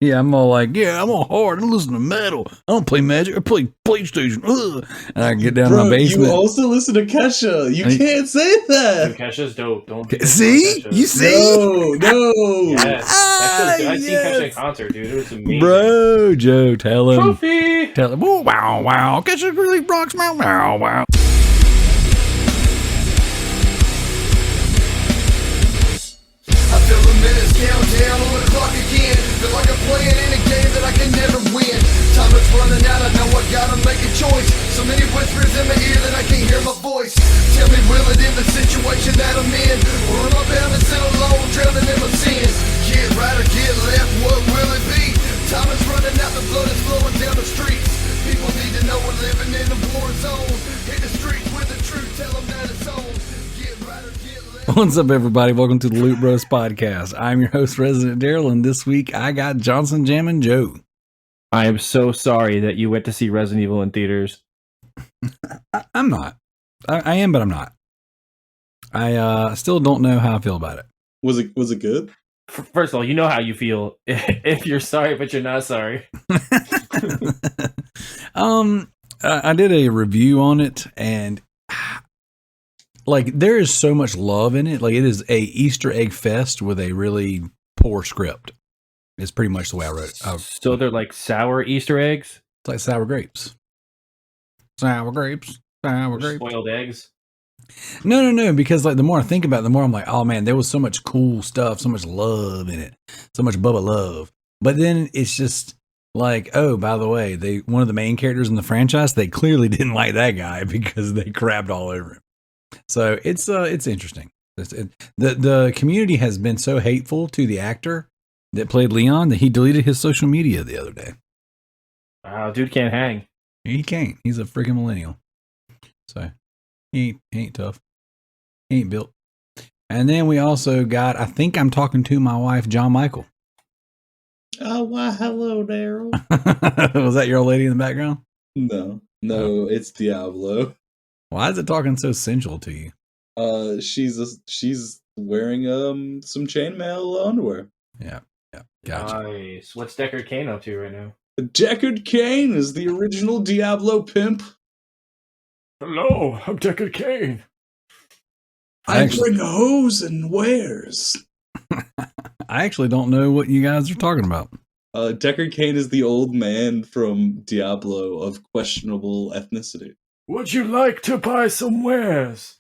Yeah, I'm all like, I'm all hard. I listen to metal. I don't play Magic. I play PlayStation. Ugh. And I get down in my basement. You also listen to Kesha. You can't say that. Dude, Kesha's dope. Don't see? Kesha. You see? No. Yes. I've seen yes. Kesha in concert, dude. It was amazing. Bro, Joe, tell him. Trophy! Tell him. Oh, wow. Kesha really rocks my wow. I feel the minutes count down on the clock again. Feel like I'm playing in a game that I can never win. Time is running out, I know I gotta make a choice. So many whispers in my ear that I can't hear my voice. Tell me, will it end the situation that I'm in? Or am I bound to sit alone, drowning in my sins? Get right or get left, what will it be? Time is running out, the blood is flowing down the streets. People need to know we're living in a war zone. Hit the streets with the truth, tell them that it's on. Get right or get left. What's up, everybody? Welcome to the Loot Bros Podcast. I'm your host, Residentdarrell, and this week I got Johnson Jammin' Joe. I am so sorry that you went to see Resident Evil in theaters. I'm not. I am, but I'm not. I still don't know how I feel about it. Was it good? First of all, you know how you feel if you're sorry, but you're not sorry. I did a review on it, and like there is so much love in it. Like it is a Easter egg fest with a really poor script. It's pretty much the way I wrote it. So they're like sour Easter eggs? It's like sour grapes. Sour grapes. Spoiled eggs. No, because like the more I think about it, the more I'm like, oh man, there was so much cool stuff, so much love in it, so much Bubba love. But then it's just like, oh, by the way, one of the main characters in the franchise, they clearly didn't like that guy because they crapped all over him. So it's interesting. The community has been so hateful to the actor that played Leon that he deleted his social media the other day. Wow, dude can't hang. He can't. He's a freaking millennial. So he ain't tough. He ain't built. And then we also got, I think I'm talking to my wife, John Michael. Oh, why, hello, Daryl. Was that your old lady in the background? No, it's Diablo. Why is it talking so sensual to you? She's wearing some chainmail underwear. Yeah, gotcha. Nice. What's Deckard Cain up to right now? Deckard Cain is the original Diablo pimp. Hello, I'm Deckard Cain. I bring hose and wares. I actually don't know what you guys are talking about. Deckard Cain is the old man from Diablo of questionable ethnicity. Would you like to buy some wares?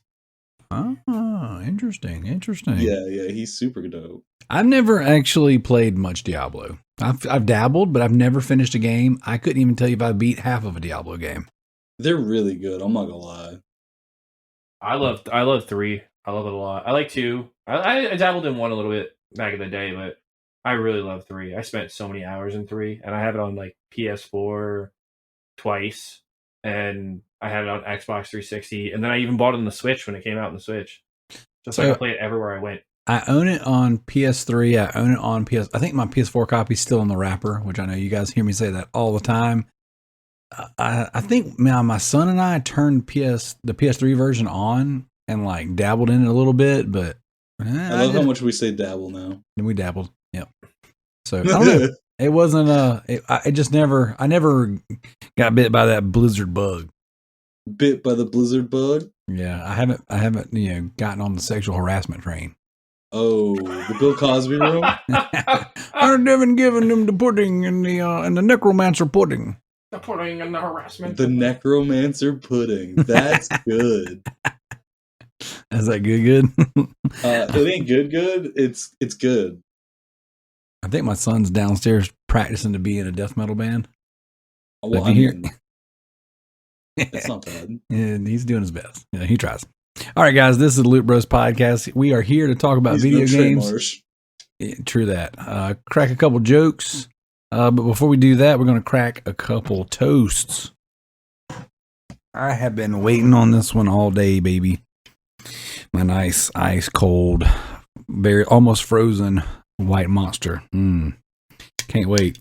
Oh, interesting. Yeah, he's super dope. I've never actually played much Diablo. I've dabbled, but I've never finished a game. I couldn't even tell you if I beat half of a Diablo game. They're really good. I'm not gonna lie. I love 3. I love it a lot. I like 2. I dabbled in 1 a little bit back in the day, but I really love 3. I spent so many hours in 3, and I have it on like PS4 twice, and I had it on Xbox 360, and then I even bought it on the Switch when it came out on the Switch. Just so I could play it everywhere I went. I own it on PS3. I own it on PS. I think my PS4 copy's still in the wrapper, which I know you guys hear me say that all the time. I think my son and I turned the PS3 version on and like dabbled in it a little bit, but I love how much we say dabble now. And we dabbled. Yep. So I don't know. It wasn't I never got bit by that blizzard bug. Bit by the blizzard bug? Yeah, I haven't gotten on the sexual harassment train. Oh, the Bill Cosby room? I've never given them the pudding and the necromancer pudding. The pudding and the harassment. The necromancer pudding. That's good. Is that good? It ain't good. It's good. I think my son's downstairs practicing to be in a death metal band. Well, it's not bad. And he's doing his best. Yeah, he tries. All right, guys, this is the Loot Bros Podcast. We are here to talk about video games. Yeah, true that. Crack a couple jokes. But before we do that, we're going to crack a couple toasts. I have been waiting on this one all day, baby. My nice, ice cold, very almost frozen white monster. Can't wait.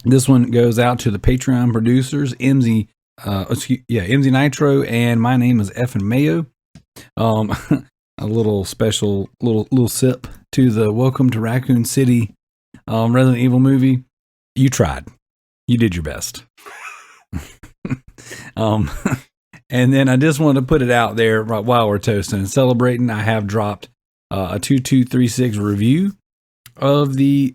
This one goes out to the Patreon producers, MZ Nitro, and my name is Effin Mayo. A little special little sip to the Welcome to Raccoon City Resident Evil movie. You tried. You did your best. And then I just wanted to put it out there while we're toasting and celebrating. I have dropped a 2236 review of the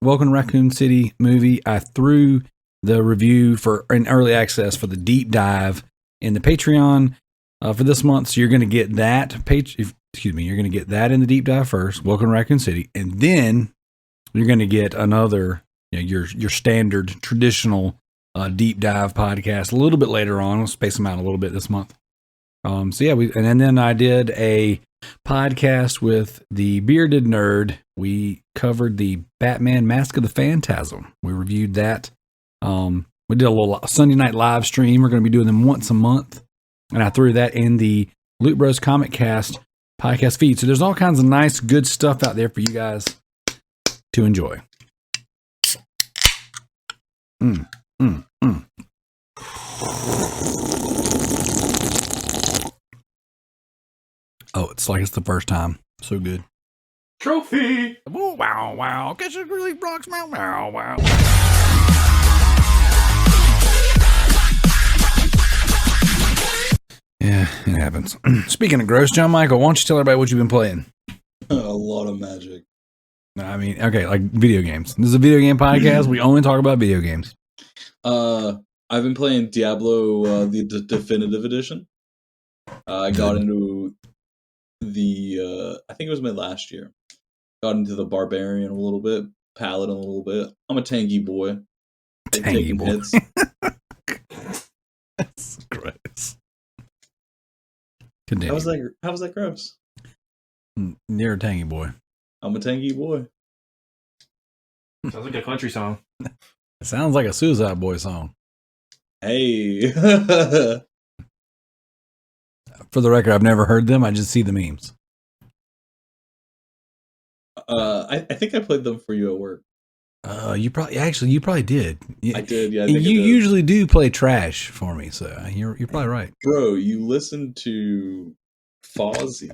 Welcome to Raccoon City movie. I threw the review for an early access for the deep dive in the Patreon for this month. So you're going to get that you're going to get that in the deep dive first, Welcome to Raccoon City, and then you're going to get another, your standard traditional deep dive podcast a little bit later on. We'll space them out a little bit this month. So yeah, and then I did a podcast with the Bearded Nerd. We covered the Batman Mask of the Phantasm. We reviewed that. We did a little Sunday night live stream. We're going to be doing them once a month. And I threw that in the Loot Bros Comic Cast podcast feed. So there's all kinds of nice, good stuff out there for you guys to enjoy. Oh, it's like it's the first time. So good. Trophy! Oh, wow, wow. Guess it really rocks, wow, wow, wow. Yeah, it happens. Speaking of gross, John Michael, why don't you tell everybody what you've been playing? A lot of Magic. I mean, okay, like video games. This is a video game podcast. We only talk about video games. I've been playing Diablo, the Definitive Edition. I got into the, I think it was my last year. Got into the Barbarian a little bit, Paladin a little bit. I'm a tanky boy. Tanky boy. Hits. That's gross. Continue. How was that gross? You're a tangy boy. I'm a tanky boy. Sounds like a country song. It sounds like a Suicide Boy song. Hey. For the record, I've never heard them. I just see the memes. I think I played them for you at work. You probably did. I did, yeah. You usually do play trash for me, so you're probably right. Bro, you listen to Fozzy.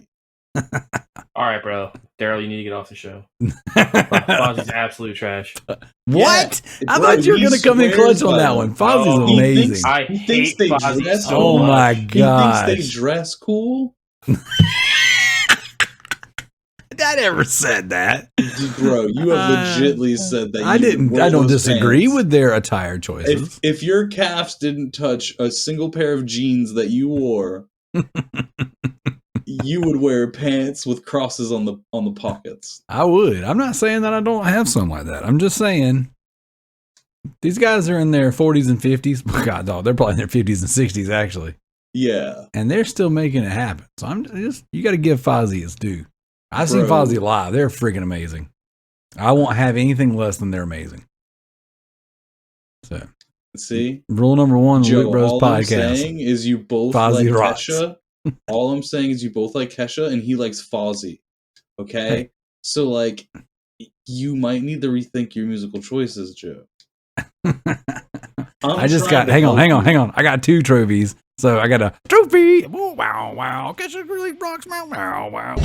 All right, bro. Darrell, you need to get off the show. Fozzy's absolute trash. What? I thought you were going to come in clutch on that one. Fozzy's amazing. He thinks they dress so oh my god! He thinks they dress cool. I never said that, bro. You have legitly said that. I didn't. I don't disagree with their attire choices. If your calves didn't touch a single pair of jeans that you wore, you would wear pants with crosses on the pockets. I would. I'm not saying that I don't have some like that. I'm just saying these guys are in their 40s and 50s. God, dog, they're probably in their 50s and 60s actually. Yeah, and they're still making it happen. So you got to give Fozzy his due. I've seen Fozzy live. They're freaking amazing. I won't have anything less than they're amazing. So, see, rule number one, Joe, Loot Bros all podcast. I'm saying is you both Fozzy like rocks. Kesha. All I'm saying is you both like Kesha, and he likes Fozzy. Okay, hey. So like, you might need to rethink your musical choices, Joe. I just got. Hang on. I got 2 trophies. So I got a trophy. Oh, wow, wow. Guess it really rocks. Wow, wow, wow.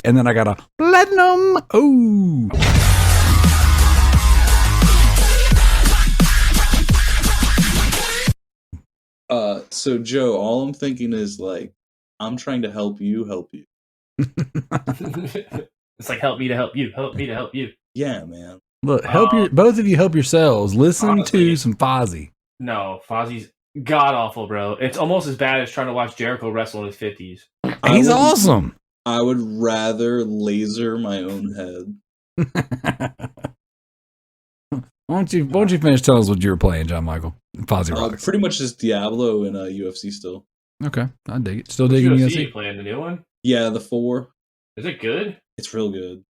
And then I got a platinum. Oh. So Joe, all I'm thinking is like, I'm trying to help you. It's like help me to help you. Help me to help you. Yeah, man. Look, both of you help yourselves. Listen honestly, to some Fozzy. No, Fozzy's god awful, bro. It's almost as bad as trying to watch Jericho wrestle in his 50s. He's awesome. I would rather laser my own head. Why don't you finish telling us what you were playing, John Michael? Fozzy rocks. Pretty much just Diablo and UFC still. Okay, I dig it. Still digging UFC. You playing the new one? Yeah, the 4. Is it good? It's real good.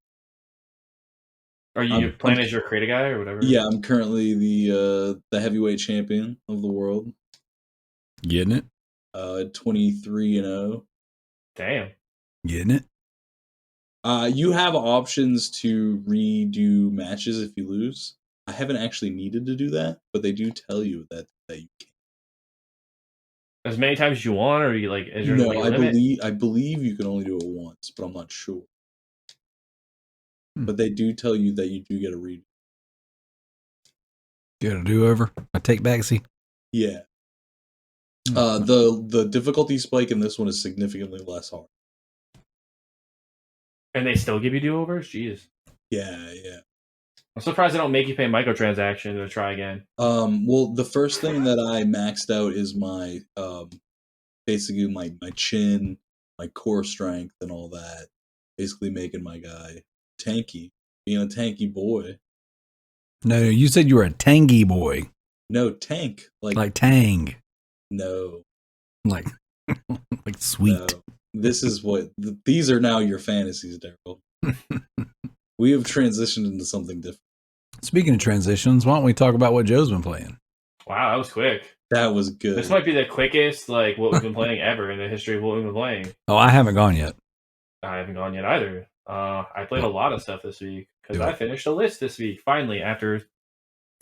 Are you playing as your creator guy or whatever? Yeah, I'm currently the heavyweight champion of the world. Getting it? 23-0. Damn. Getting it? You have options to redo matches if you lose. I haven't actually needed to do that, but they do tell you that you can. as many times as you want, or you like? Is there No, like a I limit? believe you can only do it once, but I'm not sure. But they do tell you that you do get a read. Get a do-over? A take-backseat? Yeah. The difficulty spike in this one is significantly less hard. And they still give you do-overs? Jeez. Yeah. I'm surprised they don't make you pay microtransactions to try again. Well, the first thing that I maxed out is my basically my chin, my core strength, and all that. Basically making my guy tanky, being a tanky boy. No, you said you were a tangy boy. No, tank like tang. No, like sweet. No. This is what these are now your fantasies, Darrell. We have transitioned into something different. Speaking of transitions, why don't we talk about what Joe's been playing? Wow, that was quick. That was good. This might be the quickest, like, what we've been playing ever in the history of what we've been playing. Oh, I haven't gone yet. I haven't gone yet either. I played a lot of stuff this week because I finished a list this week finally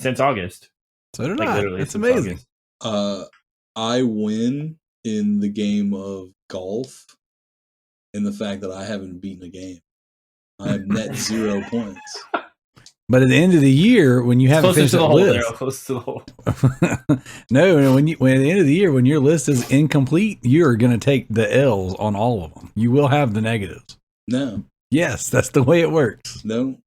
since August. So did I. It's amazing. I win in the game of golf in the fact that I haven't beaten a game. I have net 0 points. But at the end of the year, when you haven't finished the list, close to the hole. No, when at the end of the year, when your list is incomplete, you're going to take the L's on all of them. You will have the negatives. No. Yes, that's the way it works. No.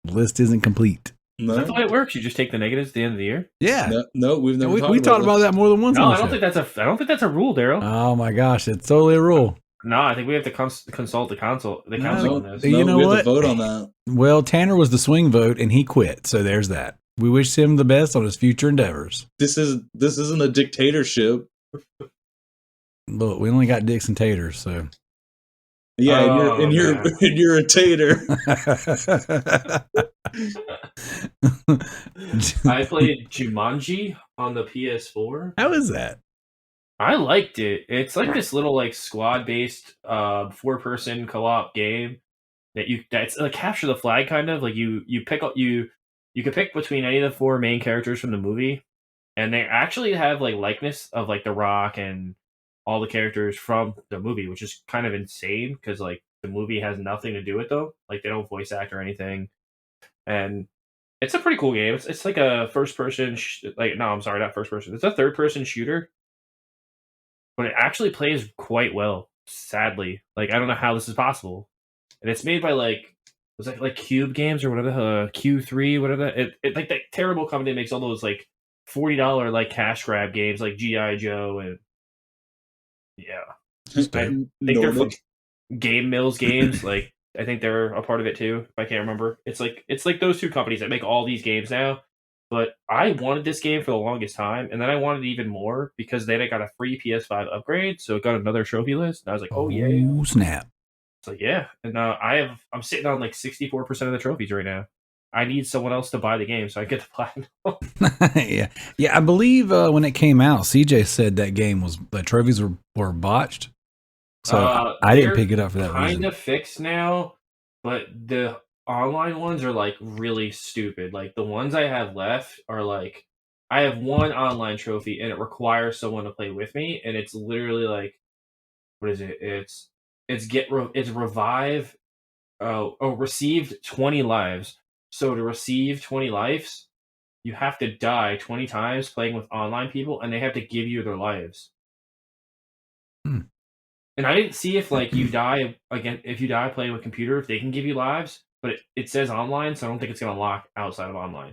The list isn't complete. No. Is that the way it works? You just take the negatives at the end of the year? Yeah. No, we've never. We talked about that more than once. No, I don't think that's a rule, Darrell. Oh my gosh, it's totally a rule. No, I think we have to consult the council on this. You know we what? have to vote on that. Well, Tanner was the swing vote, and he quit. So there's that. We wish him the best on his future endeavors. This isn't a dictatorship. Look, we only got dicks and taters, so. Yeah, and you're a tater. I played Jumanji on the PS4. How is that? I liked it. It's like this little like squad based 4-person co-op game that's like capture the flag kind of. Like you can pick between any of the 4 main characters from the movie, and they actually have like likeness of like The Rock and all the characters from the movie, which is kind of insane because like the movie has nothing to do with them. Like they don't voice act or anything, and it's a pretty cool game. It's like a first person not first person. It's a third person shooter. But it actually plays quite well, sadly. Like, I don't know how this is possible. And it's made by, was that like Cube Games or whatever, Q3, whatever. It like that terrible company that makes all those, like, $40, like, cash grab games, like G.I. Joe and... Yeah. I think they're from Game Mills Games. Like, I think they're a part of it, too, if I can't remember. It's like those 2 companies that make all these games now. But I wanted this game for the longest time, and then I wanted it even more because then I got a free PS5 upgrade, so it got another trophy list. And I was like, "Oh yeah, snap!" So yeah, and I'm sitting on like 64% of the trophies right now. I need someone else to buy the game so I get the platinum. yeah. I believe when it came out, CJ said that the trophies were botched, so I didn't pick it up for that reason. Kind of fixed now, but the online ones are like really stupid. Like the ones I have left are like I have 1 online trophy and it requires someone to play with me, and it's literally like what is it? It's revive received 20 lives. So to receive 20 lives, you have to die 20 times playing with online people, and they have to give you their lives. And I didn't see if like you die again, if you die playing with computer, if they can give you lives. But it says online, so I don't think it's going to lock outside of online.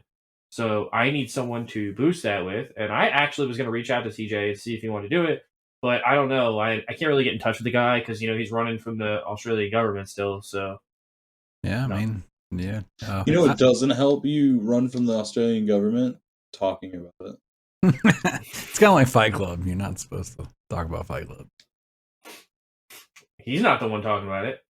So I need someone to boost that with. And I actually was going to reach out to CJ and see if he wanted to do it. But I don't know. I can't really get in touch with the guy because, he's running from the Australian government still. So yeah, I mean, yeah. It doesn't help you run from the Australian government? Talking about it. It's kind of like Fight Club. You're not supposed to talk about Fight Club. He's not the one talking about it.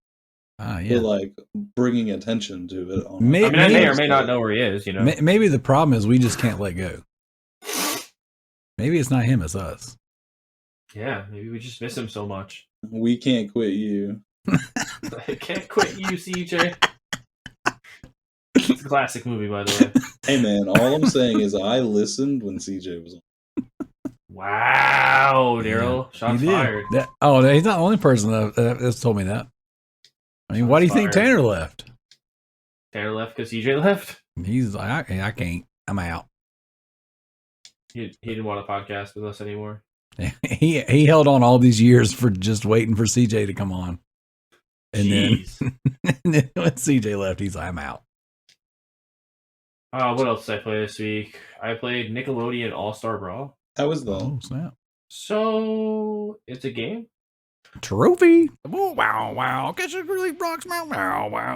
Yeah. But like bringing attention to it. I may or may not know where he is. Maybe the problem is we just can't let go. Maybe it's not him, it's us. Yeah, maybe we just miss him so much. We can't quit you. I can't quit you, CJ. It's a classic movie, by the way. Hey man, all I'm saying is I listened when CJ was on. Wow, Darrell, shots fired. He's not the only person that's told me that. I mean, why do you think Tanner left? Tanner left because CJ left. He's like, I can't. I'm out. He didn't want to podcast with us anymore. He held on all these years for just waiting for CJ to come on. And then when CJ left, he's like, I'm out. What else did I play this week? I played Nickelodeon All-Star Brawl. How was that? Oh, snap. So, it's a game. Trophy. Oh, wow, wow. Guess it really rocks. Wow, wow.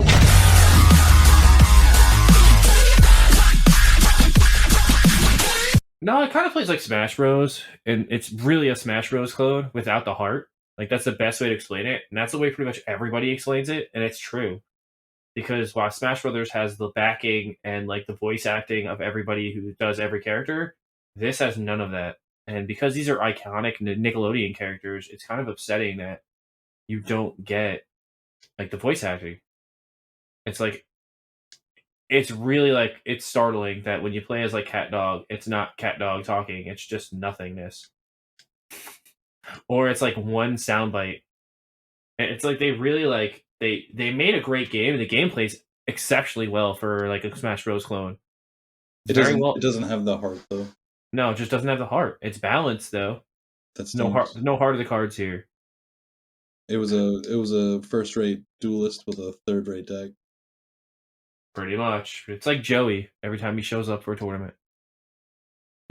No, it kind of plays like Smash Bros. And it's really a Smash Bros. Clone without the heart. Like, that's the best way to explain it. And that's the way pretty much everybody explains it. And it's true. Because while Smash Brothers has the backing and like the voice acting of everybody who does every character, this has none of that. And because these are iconic Nickelodeon characters, it's kind of upsetting that you don't get like the voice acting. It's like, it's really like, it's startling that when you play as like Cat Dog, it's not Cat Dog talking, it's just nothingness. Or it's like one soundbite. And it's like they really like, they made a great game, and the game plays exceptionally well for like a Smash Bros. Clone. It doesn't have the heart though. No, it just doesn't have the heart. It's balanced though. That's no heart of the cards here. It was a first-rate duelist with a third-rate deck. Pretty much. It's like Joey every time he shows up for a tournament.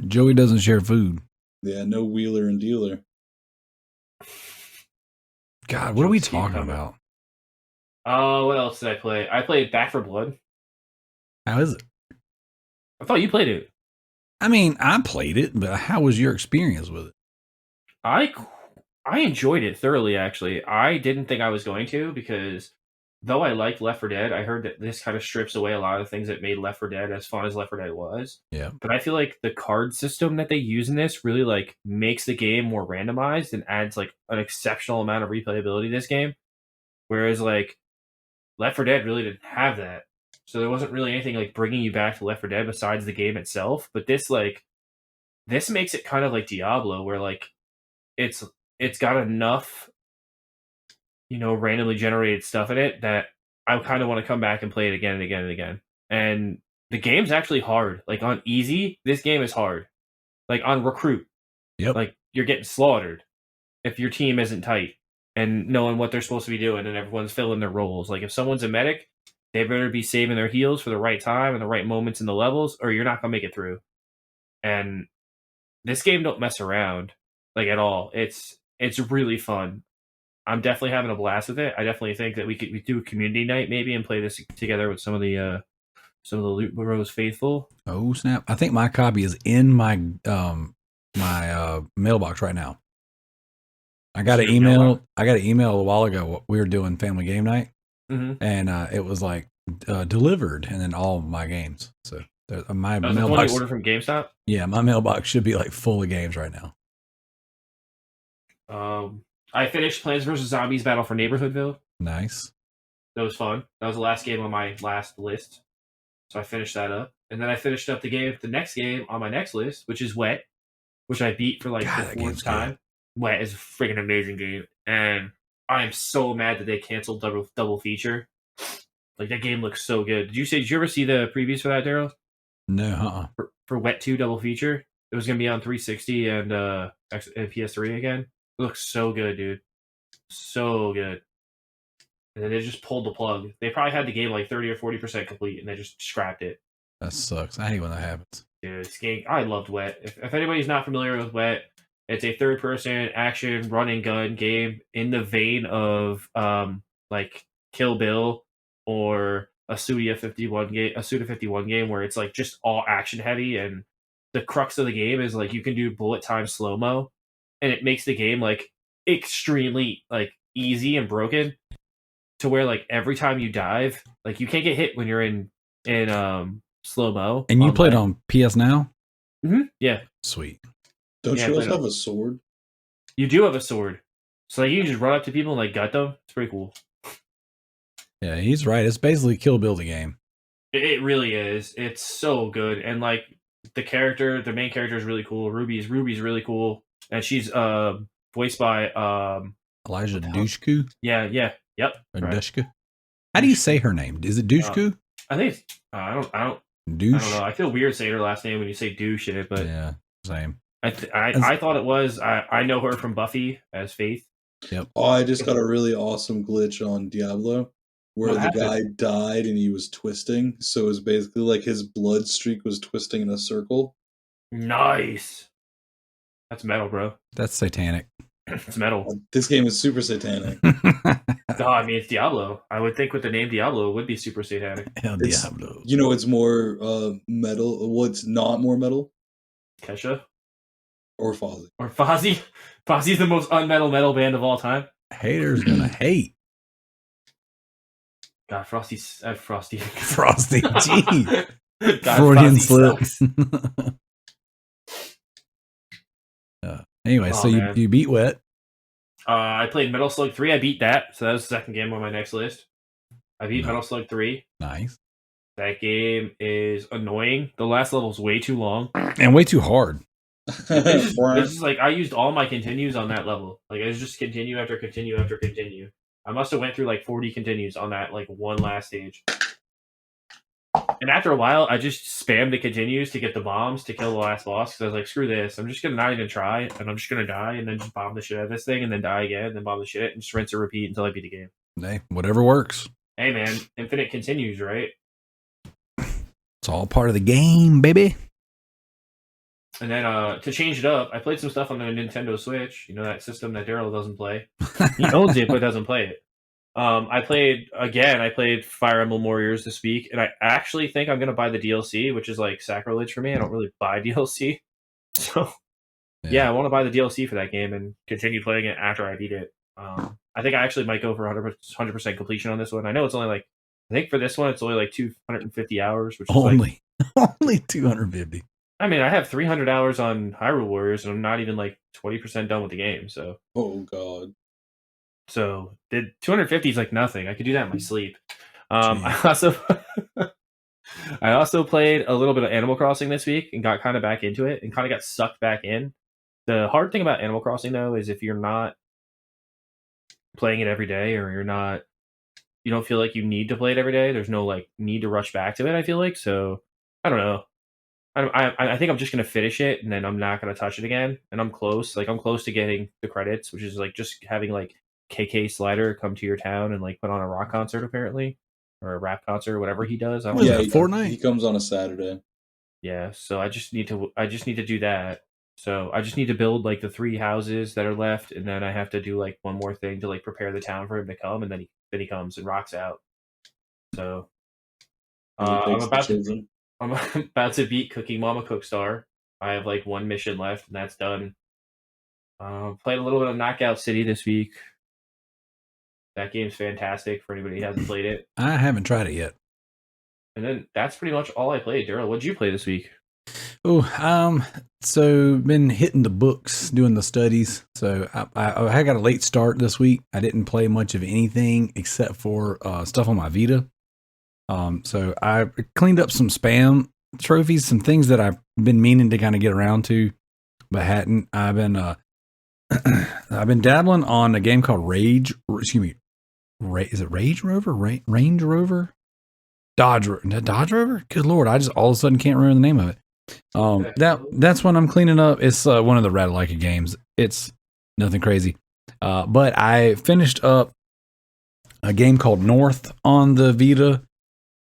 Joey doesn't share food. Yeah, no wheeler and dealer. God, what are we talking about? What else did I play? I played Back 4 Blood. How is it? I thought you played it. I mean, I played it, but how was your experience with it? I enjoyed it thoroughly, actually. I didn't think I was going to, because though I liked Left 4 Dead, I heard that this kind of strips away a lot of the things that made Left 4 Dead as fun as Left 4 Dead was. Yeah. But I feel like the card system that they use in this really like makes the game more randomized and adds like an exceptional amount of replayability to this game. Whereas like Left 4 Dead really didn't have that. So there wasn't really anything like bringing you back to Left 4 Dead besides the game itself. But this makes it kind of like Diablo, where like it's got enough, randomly generated stuff in it that I kind of want to come back and play it again and again and again. And the game's actually hard. Like on easy, this game is hard. Like on recruit, like you're getting slaughtered if your team isn't tight and knowing what they're supposed to be doing and everyone's filling their roles. Like if someone's a medic, they better be saving their heals for the right time and the right moments in the levels, or you're not going to make it through. And this game don't mess around like at all. It's really fun. I'm definitely having a blast with it. I definitely think that we do a community night maybe and play this together with some of the Loot Bros faithful. Oh snap! I think my copy is in my mailbox right now. I got an email a while ago. We were doing family game night, and it was like delivered, and then all my games. So my mailbox. You order from GameStop? Yeah, my mailbox should be like full of games right now. I finished Plants vs. Zombies Battle for Neighborhoodville. Nice. That was fun. That was the last game on my last list. So I finished that up. And then I finished up the next game on my next list, which is Wet, which I beat for like the fourth time. Good. Wet is a freaking amazing game. And I am so mad that they canceled double feature. Like that game looks so good. Did you ever see the previews for that, Darrell? No, For Wet 2 double feature? It was going to be on 360 and PS3 again. It looks so good, dude. So good. And then they just pulled the plug. They probably had the game like 30 or 40% complete, and they just scrapped it. That sucks. I hate when that happens. Dude, this game, I loved Wet. If anybody's not familiar with Wet, it's a third-person action run and gun game in the vein of like Kill Bill or a Suda 51 game, where it's like just all action heavy, and the crux of the game is like you can do bullet time slow-mo, and it makes the game like extremely like easy and broken to where like every time you dive, like you can't get hit when you're in slow-mo. And you played on PS Now? Mm-hmm. Yeah. Sweet. Don't you also have a sword? You do have a sword. So like, you can just run up to people and like gut them. It's pretty cool. Yeah, he's right. It's basically Kill Bill the game. It really is. It's so good. And like the main character is really cool. Ruby's really cool, and she's voiced by Elijah Dushku. Yeah, yep. Or Dushku. How do you say her name? Is it Dushku? I think it's, I don't Douche. I don't know. I feel weird saying her last name when you say douche in it, but yeah, same. I thought it was. I know her from Buffy as Faith. Yep. Oh, I just got a really awesome glitch on Diablo where the guy died and he was twisting. So it was basically like his blood streak was twisting in a circle. Nice. That's metal, bro. That's satanic. It's metal. This game is super satanic. No, I mean, it's Diablo. I would think with the name Diablo, it would be super satanic. Diablo. You know, it's more metal. What's not more metal? Kesha? Or Fozzy. Or Fozzy? Fozzy's the most metal band of all time. Haters gonna hate. God, Frosty. Frosty, gee. God, Freudian Frosty slip. Anyway, so you beat Wet. I played Metal Slug 3. I beat that. So that was the second game on my next list. I beat Metal Slug 3. Nice. That game is annoying. The last level's way too long. And way too hard. It's just like I used all my continues on that level. Like it was just continue after continue after continue. I must have went through like 40 continues on that like one last stage. And after a while, I just spammed the continues to get the bombs to kill the last boss because I was like, screw this. I'm just going to not even try, and I'm just going to die, and then just bomb the shit out of this thing, and then die again, and then bomb the shit, and just rinse and repeat until I beat the game. Hey, whatever works. Hey, man, Infinite continues, right? It's all part of the game, baby. And then to change it up, I played some stuff on the Nintendo Switch. You know, that system that Darrell doesn't play. He owns it, but doesn't play it. I played Fire Emblem Warriors this week, and I actually think I'm going to buy the DLC, which is like sacrilege for me. I don't really buy DLC. So, yeah I want to buy the DLC for that game and continue playing it after I beat it. I think I actually might go for 100% completion on this one. I know it's only like, I think for this one, it's only like 250 hours, which is only 250. I mean, I have 300 hours on Hyrule Warriors, and I'm not even like 20% done with the game, so. Oh, God. So the 250 is like nothing. I could do that in my sleep. I also played a little bit of Animal Crossing this week and got kind of back into it and kind of got sucked back in. The hard thing about Animal Crossing though is if you're not playing it every day or you don't feel like you need to play it every day. There's no like need to rush back to it. I feel like so. I don't know. I think I'm just gonna finish it and then I'm not gonna touch it again. And I'm close. Like I'm close to getting the credits, which is like just having like KK Slider come to your town and like put on a rock concert apparently, or a rap concert, whatever he does. Fortnite. He comes on a Saturday. Yeah, so I just need to do that. So I just need to build like the 3 houses that are left, and then I have to do like one more thing to like prepare the town for him to come, and then he comes and rocks out. So I'm about to beat Cooking Mama Cookstar. I have like one mission left, and that's done. Played a little bit of Knockout City this week. That game's fantastic for anybody who hasn't played it. I haven't tried it yet. And then that's pretty much all I played. Darrell, what'd you play this week? So been hitting the books, doing the studies. So I got a late start this week. I didn't play much of anything except for stuff on my Vita. So I cleaned up some spam trophies, some things that I've been meaning to kind of get around to, but hadn't. I've been dabbling on a game called is it Range Rover? Dodge Rover? Good Lord, I just all of a sudden can't remember the name of it. That's when I'm cleaning up. It's one of the Ratalaika games. It's nothing crazy. But I finished up a game called North on the Vita.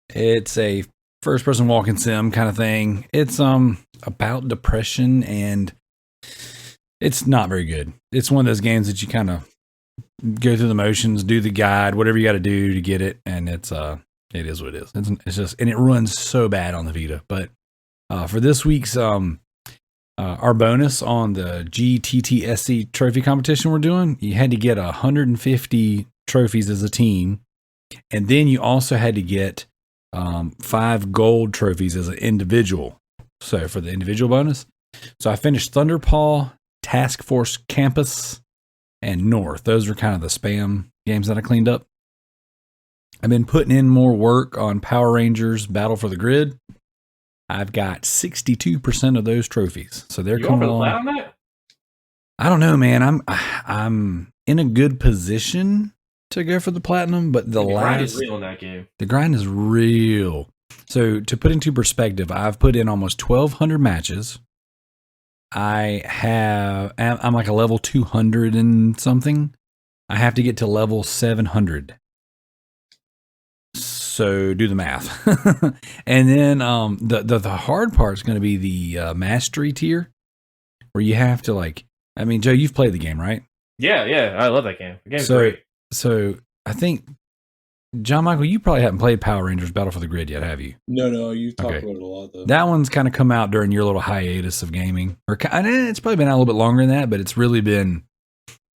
It's a first person walking sim kind of thing. It's about depression, and it's not very good. It's one of those games that you kind of go through the motions, do the guide, whatever you got to do to get it, and it is what it is. It's just, and it runs so bad on the Vita. But for this week's our bonus on the GTTSC trophy competition we're doing, you had to get 150 trophies as a team, and then you also had to get 5 gold trophies as an individual. So for the individual bonus, so I finished Thunderpaw, Task Force Campus, and North. Those were kind of the spam games that I cleaned up. I've been putting in more work on Power Rangers Battle for the Grid. I've got 62% of those trophies. So they're You coming going for the along. plat on that? I don't know, man. I'm in a good position to go for the platinum, but the grind is real in that game. The grind is real. So to put into perspective, I've put in almost 1,200 matches. I'm like a level 200 and something. I have to get to level 700. So do the math. And then the hard part is going to be the mastery tier, where you have to like. I mean, Joe, you've played the game, right? Yeah, I love that game. The game's great. So I think, John Michael, you probably haven't played Power Rangers Battle for the Grid yet, have you? No, you talked about it a lot, though. That one's kind of come out during your little hiatus of gaming. It's probably been out a little bit longer than that, but it's really been...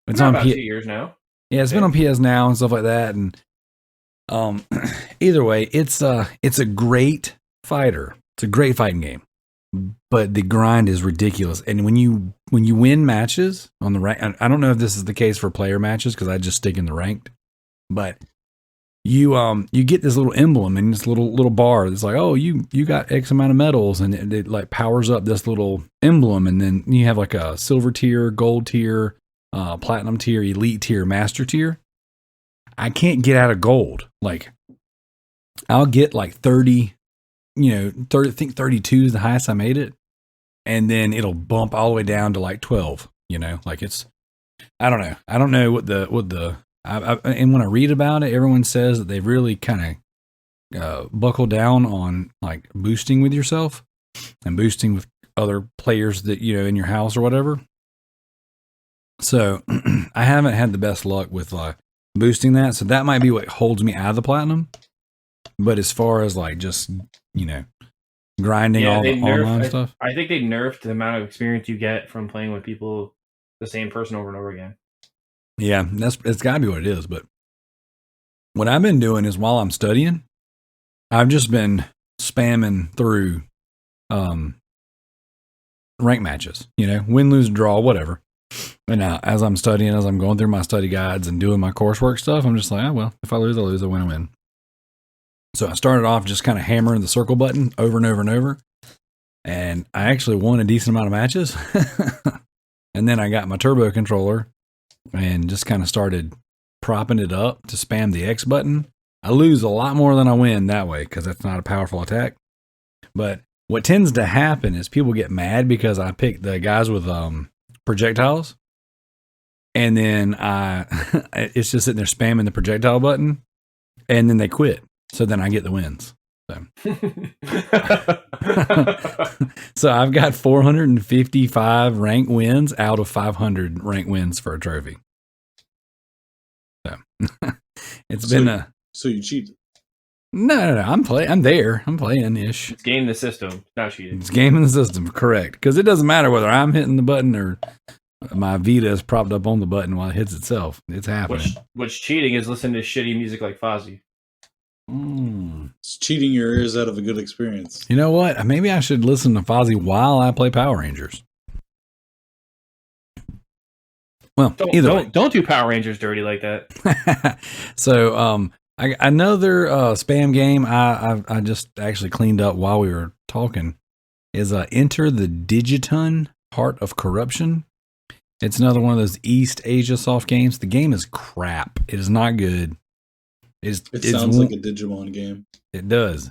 It's on about 2 years now. Yeah, it's been on PS Now and stuff like that. And either way, it's a great fighter. It's a great fighting game. But the grind is ridiculous. And when you win matches on the rank, I don't know if this is the case for player matches because I just stick in the ranked, but you get this little emblem and this little bar. It's like, oh, you got X amount of medals, and it like powers up this little emblem, and then you have like a silver tier, gold tier, platinum tier, elite tier, master tier. I can't get out of gold. Like I'll get like 30. I think 32 is the highest I made it. And then it'll bump all the way down to like 12, like it's, I don't know. I don't know and when I read about it, everyone says that they've really kind of buckled down on like boosting with yourself and boosting with other players that, in your house or whatever. So I haven't had the best luck with boosting that. So that might be what holds me out of the platinum. But as far as like just, grinding all the online stuff. I think they nerfed the amount of experience you get from playing with people, the same person over and over again. Yeah, it's got to be what it is. But what I've been doing is while I'm studying, I've just been spamming through rank matches, win, lose, draw, whatever. And now as I'm studying, as I'm going through my study guides and doing my coursework stuff, I'm just like, oh, well, if I lose, I lose. I win, I win. So I started off just kind of hammering the circle button over and over and over. And I actually won a decent amount of matches. And then I got my turbo controller and just kind of started propping it up to spam the X button. I lose a lot more than I win that way because that's not a powerful attack. But what tends to happen is people get mad because I pick the guys with projectiles. And then it's just sitting there spamming the projectile button. And then they quit. So then I get the wins. So I've got 455 rank wins out of 500 rank wins for a trophy. So So you cheated? No. I'm there. I'm playing ish. It's game the system, it's not cheating. It's gaming the system, correct? Because it doesn't matter whether I'm hitting the button or my Vita is propped up on the button while it hits itself. It's happening. What's cheating is listening to shitty music like Fozzy. It's cheating your ears out of a good experience. You know what? Maybe I should listen to Fozzy while I play Power Rangers. Well, don't do Power Rangers dirty like that. So, another spam game I just actually cleaned up while we were talking is Enter the Digiton Heart of Corruption. It's another one of those East Asia soft games. The game is crap. It is not good. It sounds like a Digimon game. It does.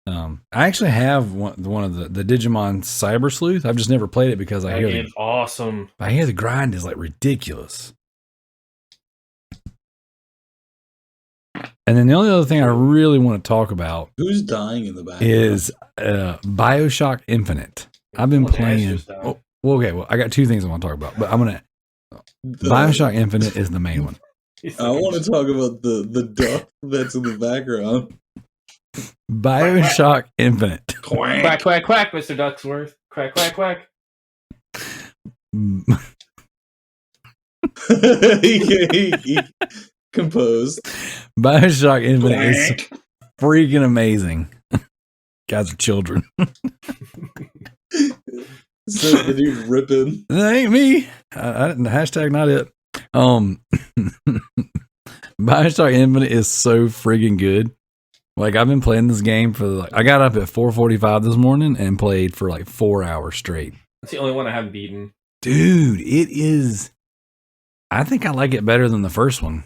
I actually have one of the Digimon Cyber Sleuth. I've just never played it because I hear it's awesome. I hear the grind is like ridiculous. And then the only other thing I really want to talk about who's dying in the background is Bioshock Infinite. I've been playing. Well, I got two things I want to talk about, but I'm gonna. Bioshock Infinite is the main one. I want to talk about the duck that's in the background. Bioshock Infinite. Quack, quack, quack, quack, Mr. Ducksworth. Quack, quack, quack. he composed. Bioshock Infinite is freaking amazing. Guys are children. So the dude ripping. That ain't me. Hashtag not it. Bioshock Infinite is so friggin' good. Like I've been playing this game for I got up at 4:45 this morning and played for like 4 hours straight. That's the only one I haven't beaten. Dude, it is. I think I like it better than the first one.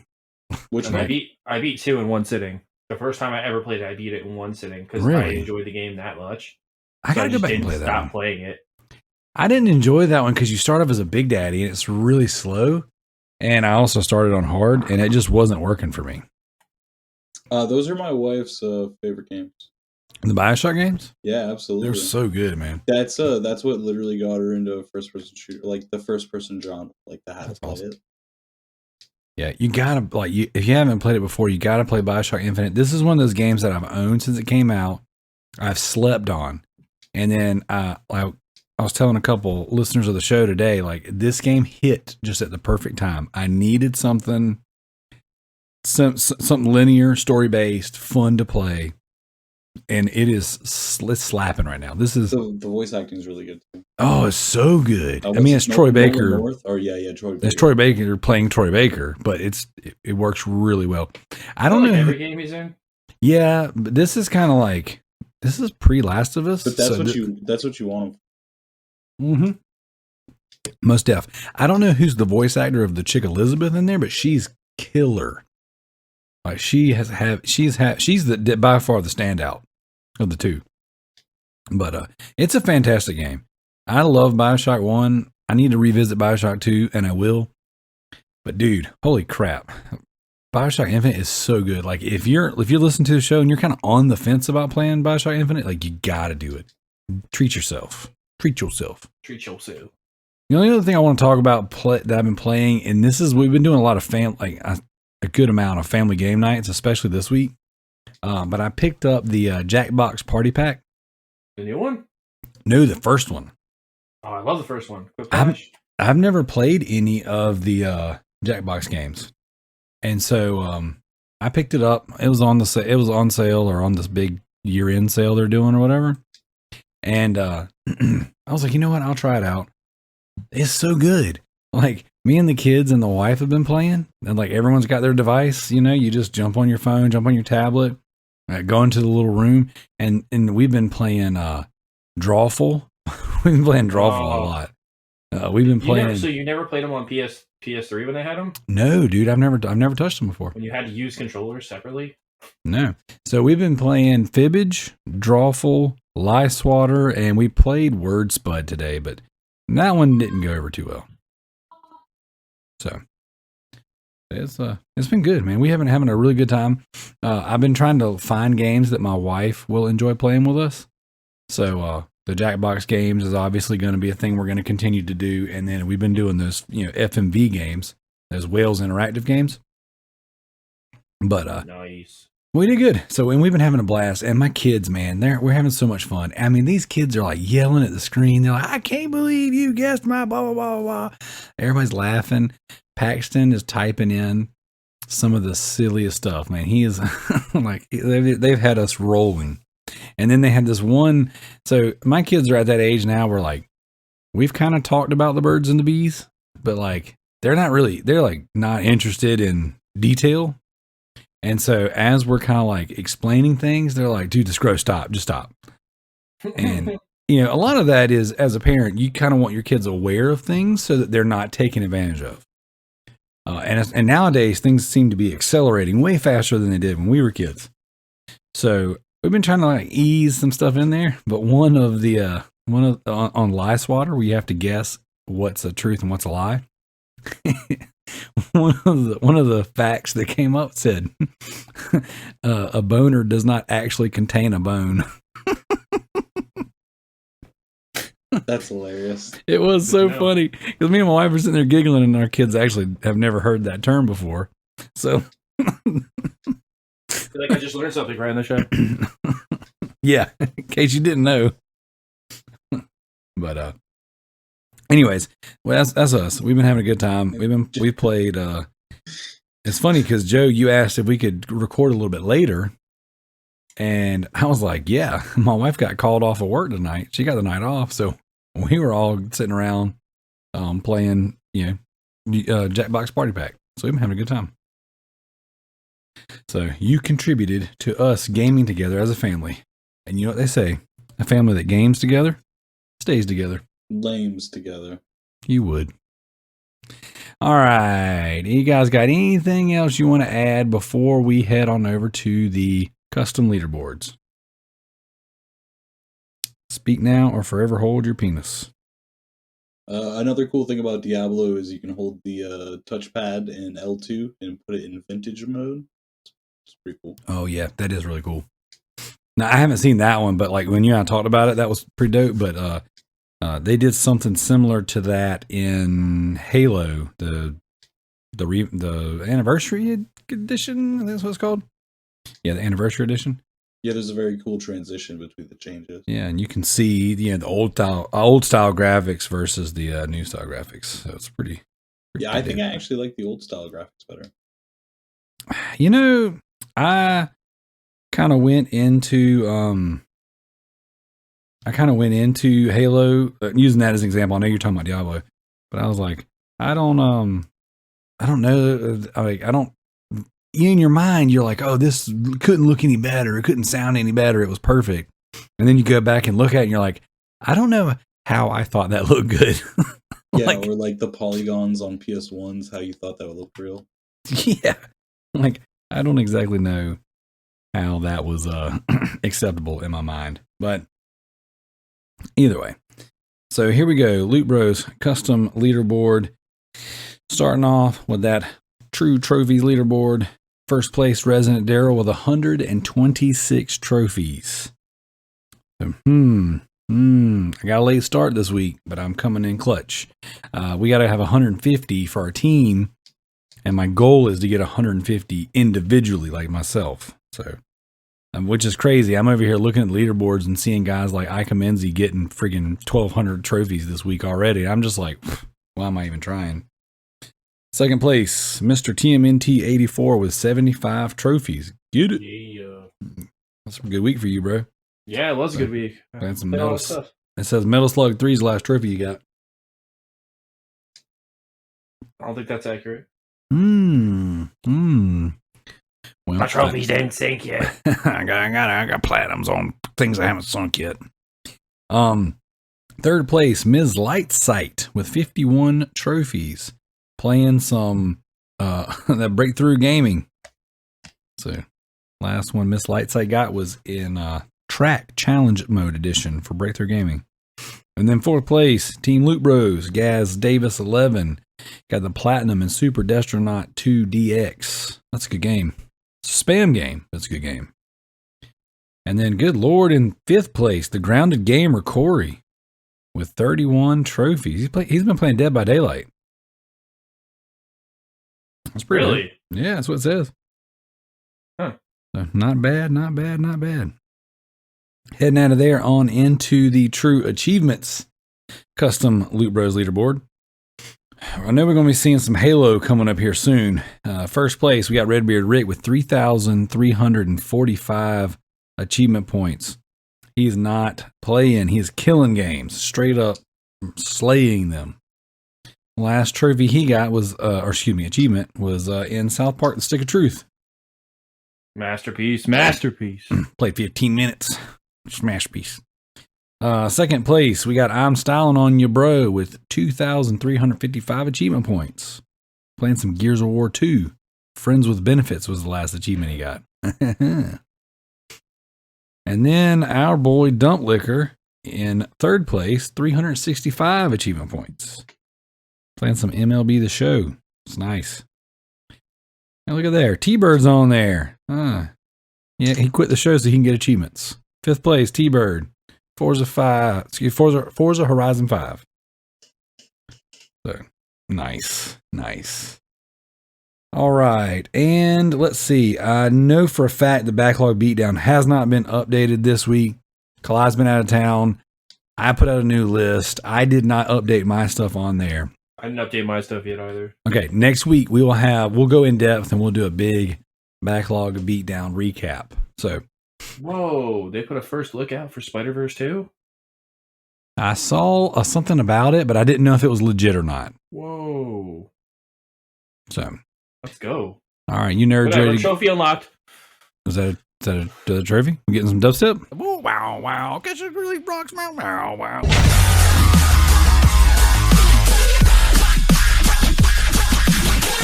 Which one? I beat 2 in one sitting. The first time I ever played it, I beat it in one sitting because Really? I enjoyed the game that much. I gotta go back and play that. Stop playing it. I didn't enjoy that one because you start off as a big daddy and it's really slow. And I also started on hard and it just wasn't working for me. Those are my wife's favorite games. The Bioshock games? Yeah, absolutely. They're so good, man. That's what literally got her into a first person shooter, like the first person genre, like the how to play it. Yeah, you gotta if you haven't played it before, you gotta play Bioshock Infinite. This is one of those games that I've owned since it came out. I've slept on, and then I was telling a couple listeners of the show today, like this game hit just at the perfect time. I needed something linear, story based, fun to play, and it's slapping right now. This is the voice acting is really good too. Oh, it's so good. I mean, it's Troy Baker. Troy Baker. It's Troy Baker playing Troy Baker, but it works really well. I don't know every game he's in. Yeah, but this is kind of like this is pre-Last of Us. But that's what you want. Mm-hmm. Most def. I don't know who's the voice actor of the chick Elizabeth in there, but she's killer. Like she's by far the standout of the two. But it's a fantastic game. I love Bioshock 1. I need to revisit Bioshock 2, and I will. But dude, holy crap. Bioshock Infinite is so good. Like if you're listening to the show and you're kind of on the fence about playing Bioshock Infinite, like you gotta do it. Treat yourself. The only other thing I want to talk about that I've been playing, and we've been doing a lot of a good amount of family game nights, especially this week. But I picked up the Jackbox Party Pack. The new one? No, the first one. Oh, I love the first one. I've never played any of the Jackbox games, and so I picked it up. It was on sale or on this big year-end sale they're doing or whatever. And I was like, you know what? I'll try it out. It's so good. Like me and the kids and the wife have been playing, and like everyone's got their device. You know, you just jump on your phone, jump on your tablet, go into the little room, and we've been playing Drawful. We've been playing Drawful a lot. We've been playing. So you never played them on PS3 when they had them? No, dude, I've never touched them before. When you had to use controllers separately? No. So we've been playing Fibbage, Drawful, Lie Swatter, and we played Word Spud today, but that one didn't go over too well. So it's been good, man. We have been having a really good time. I've been trying to find games that my wife will enjoy playing with us. So the Jackbox games is obviously going to be a thing we're going to continue to do, and then we've been doing those, FMV games, those Whales Interactive games. But nice. We did good. So, and we've been having a blast. And my kids, man, we're having so much fun. I mean, these kids are like yelling at the screen. They're like, I can't believe you guessed my blah, blah, blah, blah. Everybody's laughing. Paxton is typing in some of the silliest stuff, man. He is like, they've had us rolling. And then they had this one. So my kids are at that age now where like, we've kind of talked about the birds and the bees, but like, they're like not interested in detail. And so as we're kind of like explaining things, they're like, dude, this gross, stop, just stop. And, a lot of that is, as a parent, you kind of want your kids aware of things so that they're not taken advantage of. And nowadays, things seem to be accelerating way faster than they did when we were kids. So we've been trying to like ease some stuff in there. But on Lie Swatter, where you have to guess what's a truth and what's a lie. One of the facts that came up said a boner does not actually contain a bone. That's hilarious. It was so funny because me and my wife were sitting there giggling, and our kids actually have never heard that term before. So, like I just learned something right on the show. Yeah, in case you didn't know. But anyways, well, that's us. We've been having a good time. We played. It's funny because Joe, you asked if we could record a little bit later, and I was like, "Yeah." My wife got called off of work tonight. She got the night off, so we were all sitting around playing, Jackbox Party Pack. So we've been having a good time. So you contributed to us gaming together as a family. And you know what they say? A family that games together stays together. Lames together. You would. All right. You guys got anything else you want to add before we head on over to the custom leaderboards? Speak now or forever hold your penis. Another cool thing about Diablo is you can hold the touchpad in L2 and put it in vintage mode. It's pretty cool. Oh, yeah. That is really cool. Now, I haven't seen that one, but like when you and I talked about it, that was pretty dope. But they did something similar to that in Halo, the anniversary edition. That's what it's called. Yeah, the anniversary edition. Yeah, there's a very cool transition between the changes. Yeah, and you can see the old style graphics versus the new style graphics. So it's pretty yeah, I think I actually like the old style graphics better. You know, I kind of went into Halo using that as an example. I know you're talking about Diablo, but I was like, I don't know. In your mind, you're like, oh, this couldn't look any better. It couldn't sound any better. It was perfect. And then you go back and look at it and you're like, I don't know how I thought that looked good. Yeah, or like the polygons on PS1s, how you thought that would look real. Yeah. Like, I don't exactly know how that was acceptable in my mind. But either way. So here we go. Loot Bros custom leaderboard. Starting off with that True Trophies leaderboard. First place, Residentdarrell with 126 trophies. So, I got a late start this week, but I'm coming in clutch. We got to have 150 for our team, and my goal is to get 150 individually, like myself. So, which is crazy. I'm over here looking at leaderboards and seeing guys like Ike Menzie getting friggin' 1,200 trophies this week already. I'm just like, why am I even trying? Second place, Mr. TMNT84 with 75 trophies. Get it? Yeah. That's a good week for you, bro. Yeah, it was a good week. Playing some metal stuff. It says Metal Slug 3's the last trophy you got. I don't think that's accurate. Well, My trophies didn't sink yet. I got platinums on things that haven't sunk yet. Third place, Ms. Lightsight with 51 trophies. Playing some that Breakthrough Gaming. So last one Miss Lightsight got was in Track Challenge Mode Edition for Breakthrough Gaming. And then fourth place, Team Loot Bros, Gaz Davis 11. Got the Platinum and Super Destronaut 2 DX. That's a good game. It's a spam game. That's a good game. And then, good Lord, in fifth place, the Grounded Gamer Corey with 31 trophies. He's been playing Dead by Daylight. That's pretty Really? good. Yeah, that's what it says. Huh. So not bad. Heading out of there on into the True Achievements custom Loot Bros leaderboard. I know we're going to be seeing some Halo coming up here soon. First place, we got Redbeard Rick with 3,345 achievement points. He's not playing. He's killing games. Straight up slaying them. Last trophy he got was, achievement was in South Park: The Stick of Truth. Masterpiece. Played 15 minutes. Smash piece. Second place, we got I'm Styling on You Bro with 2,355 achievement points. Playing some Gears of War 2. Friends with Benefits was the last achievement he got. And then our boy Dump Liquor in third place, 365 achievement points. Playing some MLB The Show. It's nice. Now look at there. T-Bird's on there. Yeah, he quit the show so he can get achievements. Fifth place, T-Bird. Forza Horizon 5. So, nice. All right. And let's see. I know for a fact the Backlog Beatdown has not been updated this week. Kali's been out of town. I put out a new list. I did not update my stuff on there. I didn't update my stuff yet either. Okay, next week we'll go in depth and we'll do a big Backlog Beatdown recap. So, whoa, they put a first look out for Spider-Verse 2? I saw something about it, but I didn't know if it was legit or not. Whoa. So, let's go. All right, you nerds Whatever, ready? trophy unlocked. Is that a trophy? We getting some dubstep? Oh, wow, wow. Guess it really rocks. Wow, wow, wow.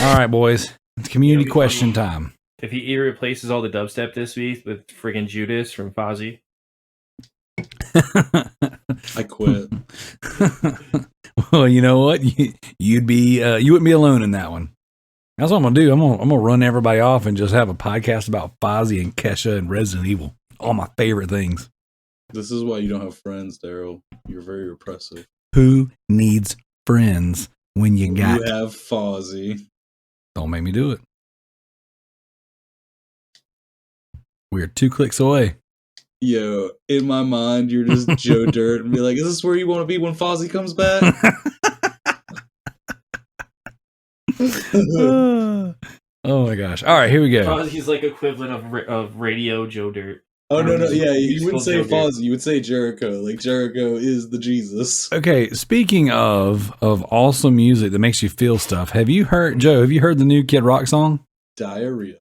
All right, boys. It's community question time. If he replaces all the dubstep this week with friggin' Judas from Fozzy. I quit. Well, you know what? You wouldn't be alone in that one. That's what I'm gonna do. I'm gonna run everybody off and just have a podcast about Fozzy and Kesha and Resident Evil. All my favorite things. This is why you don't have friends, Darrell. You're very repressive. Who needs friends when you got? You have Fozzy. Don't make me do it. We're 2 clicks away. Yo, in my mind, you're just Joe Dirt and be like, is this where you want to be when Fozzy comes back? Oh my gosh. All right, here we go. Fozzy's like equivalent of Radio Joe Dirt. Oh, no. Yeah, you wouldn't say Joe Fozzy. You would say Jericho. Like, Jericho is the Jesus. Okay, speaking of awesome music that makes you feel stuff, have you heard the new Kid Rock song? Diarrhea.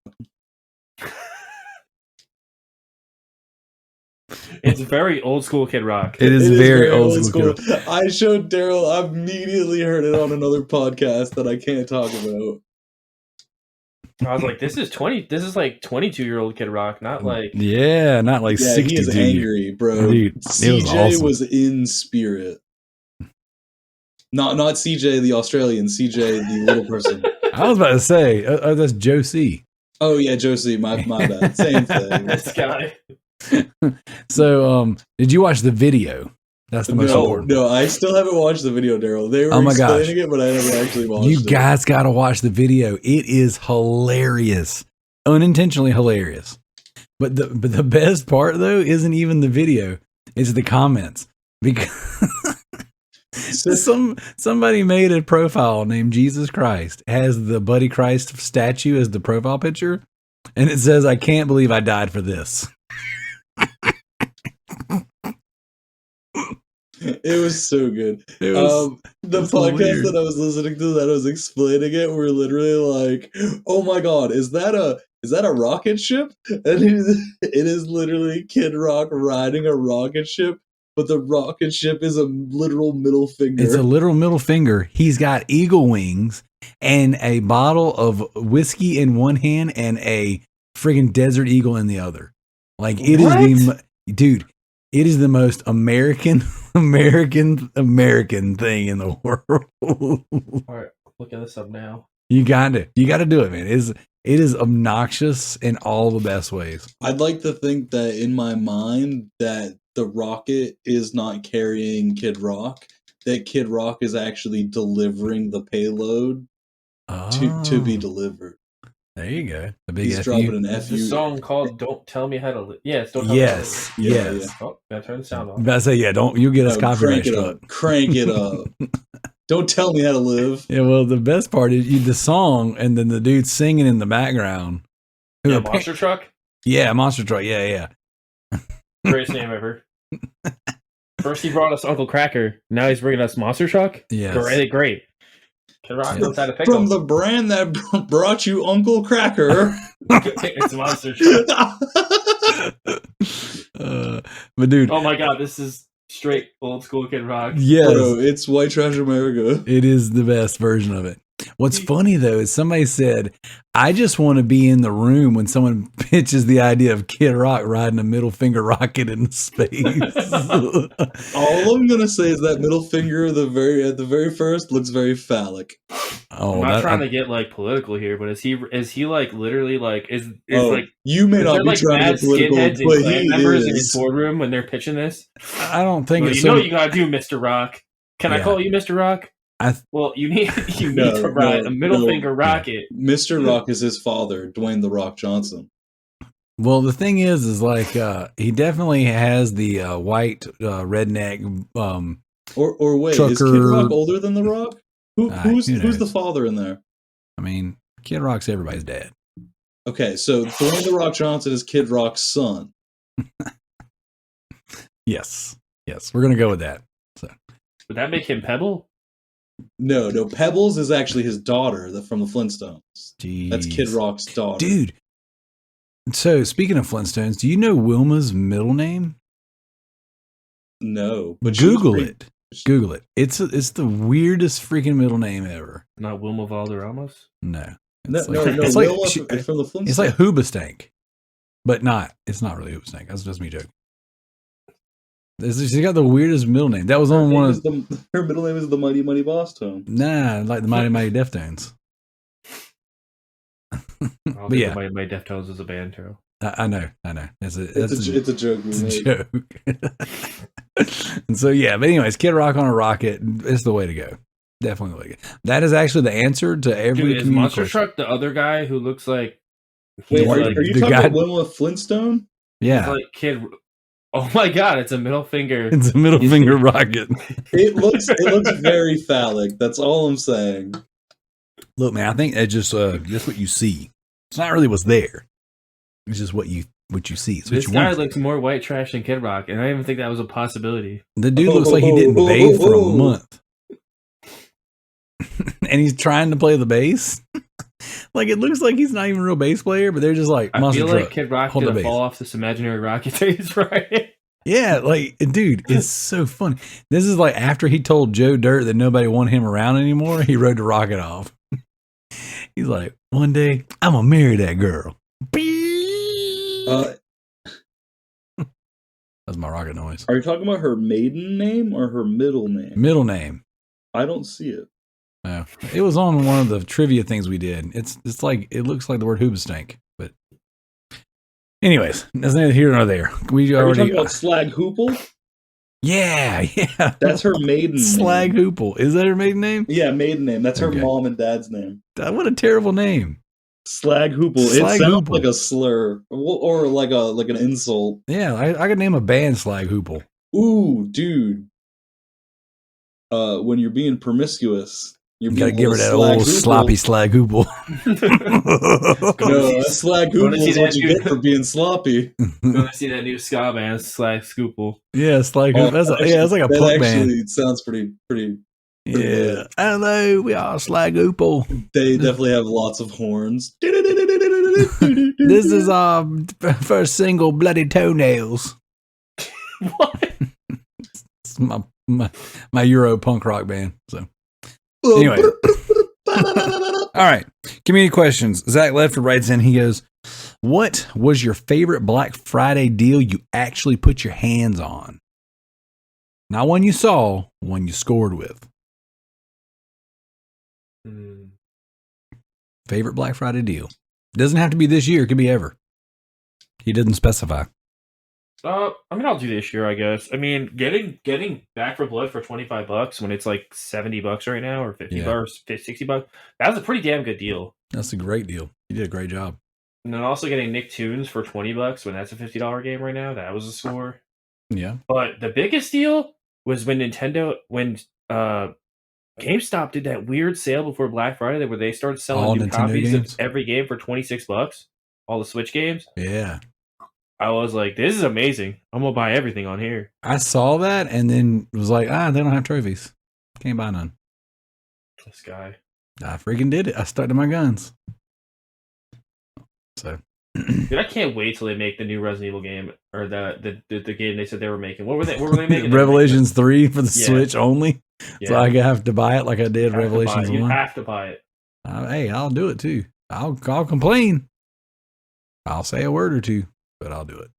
It's very old school Kid Rock. It is very old school. I showed Darrell. I immediately heard it on another podcast that I can't talk about. I was like, this is like 22-year-old Kid Rock, not like not like 60. He is angry, bro. Dude, CJ was in spirit. Not CJ the Australian, CJ the little person. I was about to say, that's Joe C. Oh yeah, Josie, my bad. Same thing. this guy. So, did you watch the video? That's the most important. No, I still haven't watched the video, Darrell. They were explaining it, but I never actually watched it. You guys got to watch the video. It is hilarious, unintentionally hilarious. But the best part though isn't even the video; it's the comments, because somebody made a profile named Jesus Christ, has the Buddy Christ statue as the profile picture, and it says, "I can't believe I died for this." It was so good. The podcast that I was listening to that I was explaining it, we're literally like, "Oh my god, is that a rocket ship?" And it is literally Kid Rock riding a rocket ship, but the rocket ship is a literal middle finger. It's a literal middle finger. He's got eagle wings and a bottle of whiskey in one hand and a friggin' Desert Eagle in the other. Like, it is dude. It is the most American thing in the world. All right, looking this up now. You got to do it, man. It is obnoxious in all the best ways. I'd like to think that in my mind that the rocket is not carrying Kid Rock, that Kid Rock is actually delivering the payload to be delivered. There you go. The big He's dropping an FU. It's a song called "Don't Tell Me How to Live." Yeah, Don't Tell Yes, Me How to Live. yes. Yeah. Oh, gotta turn the sound off. I say, you'll get us copyright struck. Crank it up. Don't tell me how to live. Yeah, well, the best part is the song and then the dude singing in the background. Yeah, Monster Truck? Yeah, Monster Truck. Yeah. Greatest name ever. First he brought us Uncle Cracker. Now he's bringing us Monster Truck? Yes. Great. Kid Rock knows how to pickle. From the brand that brought you Uncle Cracker. It's Monster Truck. But dude. Oh my god, this is straight old school Kid Rock. Yes. Bro, it's White Trash America. It is the best version of it. What's funny though is somebody said, I just want to be in the room when someone pitches the idea of Kid Rock riding a middle finger rocket into space. All I'm gonna say is that middle finger at the very first looks very phallic. I'm not trying to get like political here, but is he like literally like is like you may not be like trying to get political, but he members in is. his boardroom when they're pitching this? I don't think well, it's you know you gotta do Mr. Rock. Can I call you Mr. Rock? Well, you need to ride a middle finger rocket. Mr. Rock is his father, Dwayne "The Rock" Johnson. Well, the thing is like he definitely has the white redneck. Or wait, trucker. Is Kid Rock older than The Rock? Who's the father in there? I mean, Kid Rock's everybody's dad. Okay, so Dwayne "The Rock" Johnson is Kid Rock's son. Yes, we're gonna go with that. So. Would that make him Pebble? No. Pebbles is actually his daughter from the Flintstones. Jeez. That's Kid Rock's daughter. Dude. So, speaking of Flintstones, do you know Wilma's middle name? No. But Google it. Google it. It's the weirdest freaking middle name ever. Not Wilma Valderramos? No. No, It's Wilma from the Flintstones. It's like Hoobastank. But it's not really Hoobastank. That's just me joking. She got the weirdest middle name. That was on one of her middle name is the Mighty Mighty Boss Tone. Nah, like the Mighty Mighty Deftones. But yeah, my Deftones is a band too. I know. It's a joke. It's a joke. And so but anyways, Kid Rock on a rocket is the way to go. Definitely the way to go. That is actually the answer to every. Dude, is Monster Truck the other guy who looks like? Wait, are you talking about Wilma Flintstone? Yeah, like Kid. Oh my God! It's a middle finger. It's a middle finger rocket. It looks very phallic. That's all I'm saying. Look, man, I think it's just what you see. It's not really what's there. It's just what you see. It's this guy looks more white trash than Kid Rock, and I didn't even think that was a possibility. The dude looks like he didn't bathe for a month, and he's trying to play the bass. Like it looks like he's not even a real bass player, but they're just like. I feel like Kid Rock gonna fall off this imaginary rocket that he's riding. Yeah, like dude, it's so funny. This is like after he told Joe Dirt that nobody wanted him around anymore. He rode the rocket off. He's like, one day I'm gonna marry that girl. That's my rocket noise. Are you talking about her maiden name or her middle name? Middle name. I don't see it. No, it was on one of the trivia things we did. It's like it looks like the word Hoobastank, but anyways, that's neither here nor there. Are you talking about Slag Hoople? Yeah. That's her maiden Slag name. Hoople. Is that her maiden name? Yeah, maiden name. That's her mom and dad's name. What a terrible name. Slag Hoople. It sounds like a slur or like an insult. Yeah, I could name a band Slag Hoople. Ooh, dude. When you're being promiscuous, you gotta give her that old sloppy Slag Hoople. No, Slag Hoople is what you get for being sloppy. Gonna see that new ska band, Slag Scoople. Yeah, Slag Hoople. That's like a punk band. It sounds pretty. Yeah. Hello, we are Slag Hoople. They definitely have lots of horns. This is our first single, Bloody Toenails. What? It's my Euro punk rock band. So anyway. All right. Community questions. Zach Ledford writes in, he goes, what was your favorite Black Friday deal you actually put your hands on? Not one you saw, one you scored with. Favorite Black Friday deal. Doesn't have to be this year. It could be ever. He doesn't specify. I mean, I'll do this year, I guess. I mean, getting Back for Blood for $25 when it's like $70 right now, or $50 or $60, that was a pretty damn good deal. That's a great deal. You did a great job. And then also getting Nicktoons for $20 when that's a $50 game right now, that was a score. Yeah. But the biggest deal was when GameStop did that weird sale before Black Friday where they started selling new copies of every game for $26. All the Switch games. Yeah. I was like, this is amazing. I'm going to buy everything on here. I saw that and then was like, they don't have trophies. Can't buy none. This guy. I freaking did it. I stuck to my guns. So. Dude, I can't wait till they make the new Resident Evil game, or the game they said they were making. What were they making? Revelations 3 for the Switch only? Yeah. So I have to buy it like I did Revelations 1? You have to buy it. Hey, I'll do it too. I'll complain. I'll say a word or two, but I'll do it.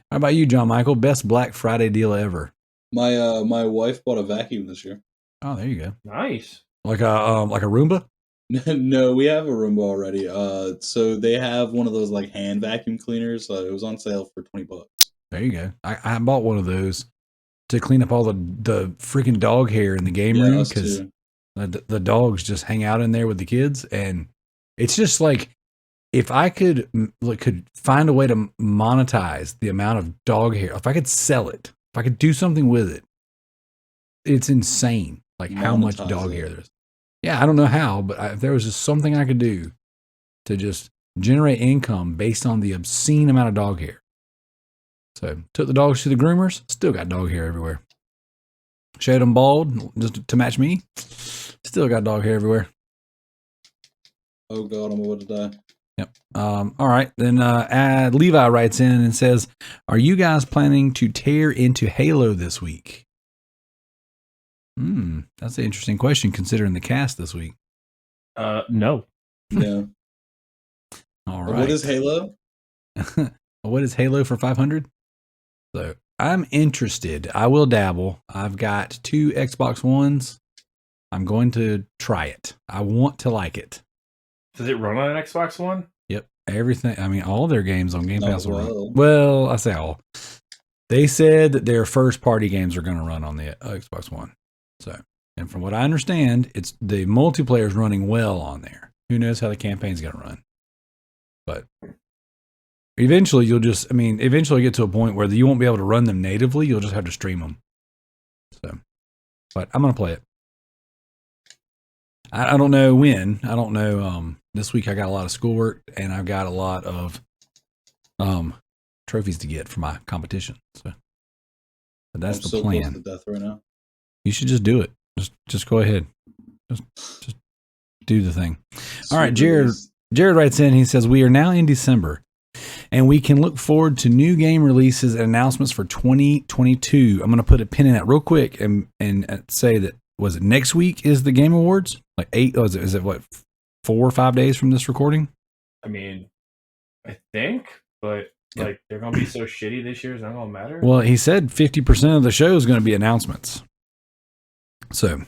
How about you, John Michael? Best Black Friday deal ever? My wife bought a vacuum this year. Oh, there you go. Nice. Like a Roomba? No, we have a Roomba already. So they have one of those like hand vacuum cleaners. It was on sale for $20. There you go. I bought one of those to clean up all the freaking dog hair in the game room because the dogs just hang out in there with the kids, and it's just like if I could find a way to monetize the amount of dog hair, if I could sell it, if I could do something with it, it's insane. Like how much dog hair there is. Yeah, I don't know how, but if there was just something I could do to just generate income based on the obscene amount of dog hair. So took the dogs to the groomers, still got dog hair everywhere. Showed him bald just to match me. Still got dog hair everywhere. Oh God, I'm about to die. Yep. All right. Then Levi writes in and says, "Are you guys planning to tear into Halo this week?" That's an interesting question considering the cast this week. No. Yeah. All right. What is Halo? What is Halo for 500? So I'm interested. I will dabble. I've got 2 Xbox Ones. I'm going to try it. I want to like it. Does it run on an Xbox One? Yep. Everything. I mean, all their games on Game Pass will run. well. Well, I say all. They said that their first party games are going to run on the Xbox One. So, and from what I understand, it's the multiplayer is running well on there. Who knows how the campaign's going to run? But eventually eventually get to a point where you won't be able to run them natively. You'll just have to stream them. So, but I'm going to play it. I don't know when. I don't know. This week I got a lot of schoolwork and I've got a lot of trophies to get for my competition. So, but that's the plan. Close to death right now. You should just do it. Just go ahead. Just do the thing. All right, Jared writes in. He says, "We are now in December, and we can look forward to new game releases and announcements for 2022. I'm going to put a pin in that real quick and say that, was it next week is the Game Awards? Like 8, is it what, 4 or 5 days from this recording? I mean, I think, but like they're going to be so shitty this year, it's not going to matter. Well, he said 50% of the show is going to be announcements. So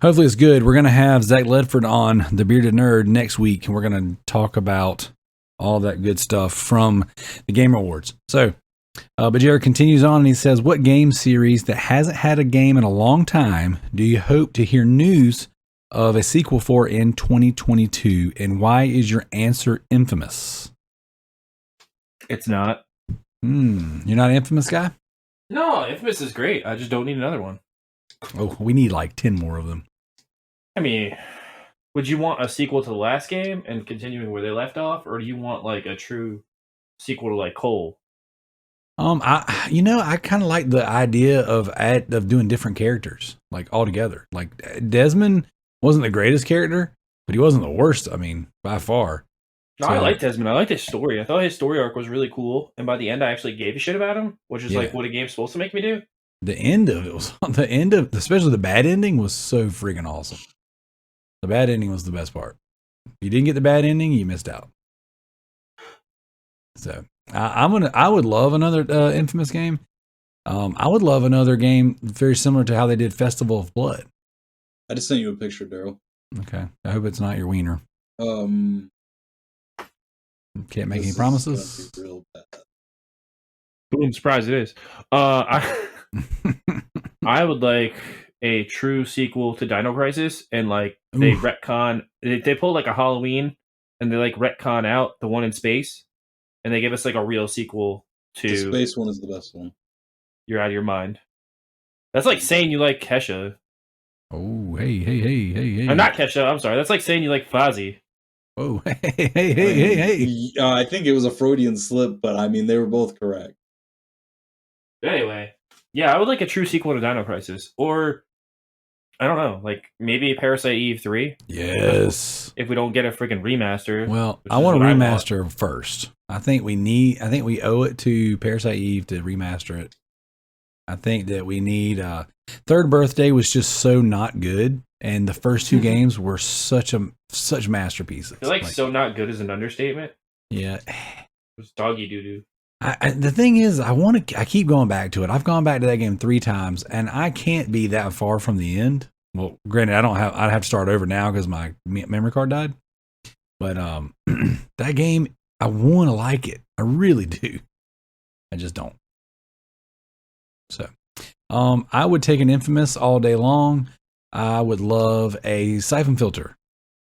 hopefully it's good. We're going to have Zach Ledford on, the Bearded Nerd, next week, and we're going to talk about all that good stuff from the Game Awards. So, but Jared continues on and he says, "What game series that hasn't had a game in a long time do you hope to hear news of a sequel for in 2022? And why is your answer Infamous?" It's not. You're not an Infamous guy? No, Infamous is great. I just don't need another one. Oh, we need like 10 more of them. I mean, would you want a sequel to the last game and continuing where they left off, or do you want like a true sequel to like Cole? I kind of like the idea of doing different characters like all together. Like Desmond wasn't the greatest character, but he wasn't the worst. I mean, by far. No, I like Desmond. I liked his story. I thought his story arc was really cool, and by the end, I actually gave a shit about him, which is like what a game's supposed to make me do. The end of it was especially the bad ending was so freaking awesome. The bad ending was the best part. If you didn't get the bad ending, you missed out. So I would love another Infamous game. I would love another game very similar to how they did Festival of Blood. I just sent you a picture, Darrell. Okay, I hope it's not your wiener. Can't make any promises. Real bad. Boom! Surprise! It is. I would like a true sequel to Dino Crisis, and like they retcon. They pull like a Halloween, and they like retcon out the one in space, and they give us like a real sequel to. The space one is the best one. You're out of your mind. That's like saying you like Kesha. Oh, hey. I'm not Kesha. I'm sorry. That's like saying you like Fozzy. Oh, hey. I think it was a Freudian slip, but I mean, they were both correct. Anyway, yeah, I would like a true sequel to Dino Crisis. Or, I don't know, like maybe Parasite Eve 3? Yes. If we don't get a freaking remaster. Well, I want a remaster first. I think we owe it to Parasite Eve to remaster it. I think that we need, Third Birthday was just so not good. And the first 2 games were such masterpieces. I feel like so not good is an understatement. Yeah. It was doggy doo-doo. The thing is, I keep going back to it. I've gone back to that game 3 times, and I can't be that far from the end. Well, granted, I'd have to start over now because my memory card died. But that game, I want to like it. I really do. I just don't. So, I would take an Infamous all day long. I would love a Siphon Filter.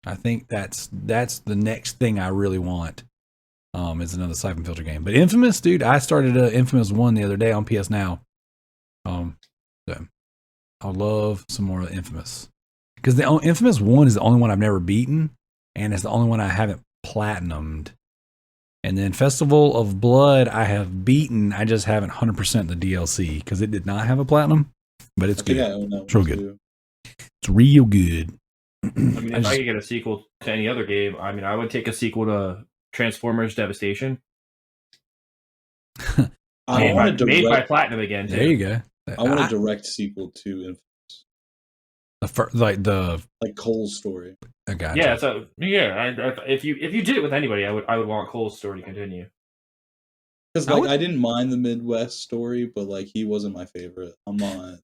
I think that's the next thing I really want. Is another Siphon Filter game. But Infamous, dude, I started Infamous 1 the other day on PS Now. So I love some more Infamous. Because the Infamous 1 is the only one I've never beaten, and it's the only one I haven't platinumed. And then Festival of Blood I have beaten, I just haven't 100% the DLC, because it did not have a platinum. but it's good. I own that it's real good. Too. It's real good. I mean, if I could get a sequel to any other game, I mean, I would take a sequel to Transformers Devastation. Made by Platinum again. Too. There you go. I want a direct sequel to Infamous. Like Cole's story. I got yeah, so if you did it with anybody, I would want Cole's story to continue. Because I didn't mind the Midwest story, but like he wasn't my favorite. I'm not.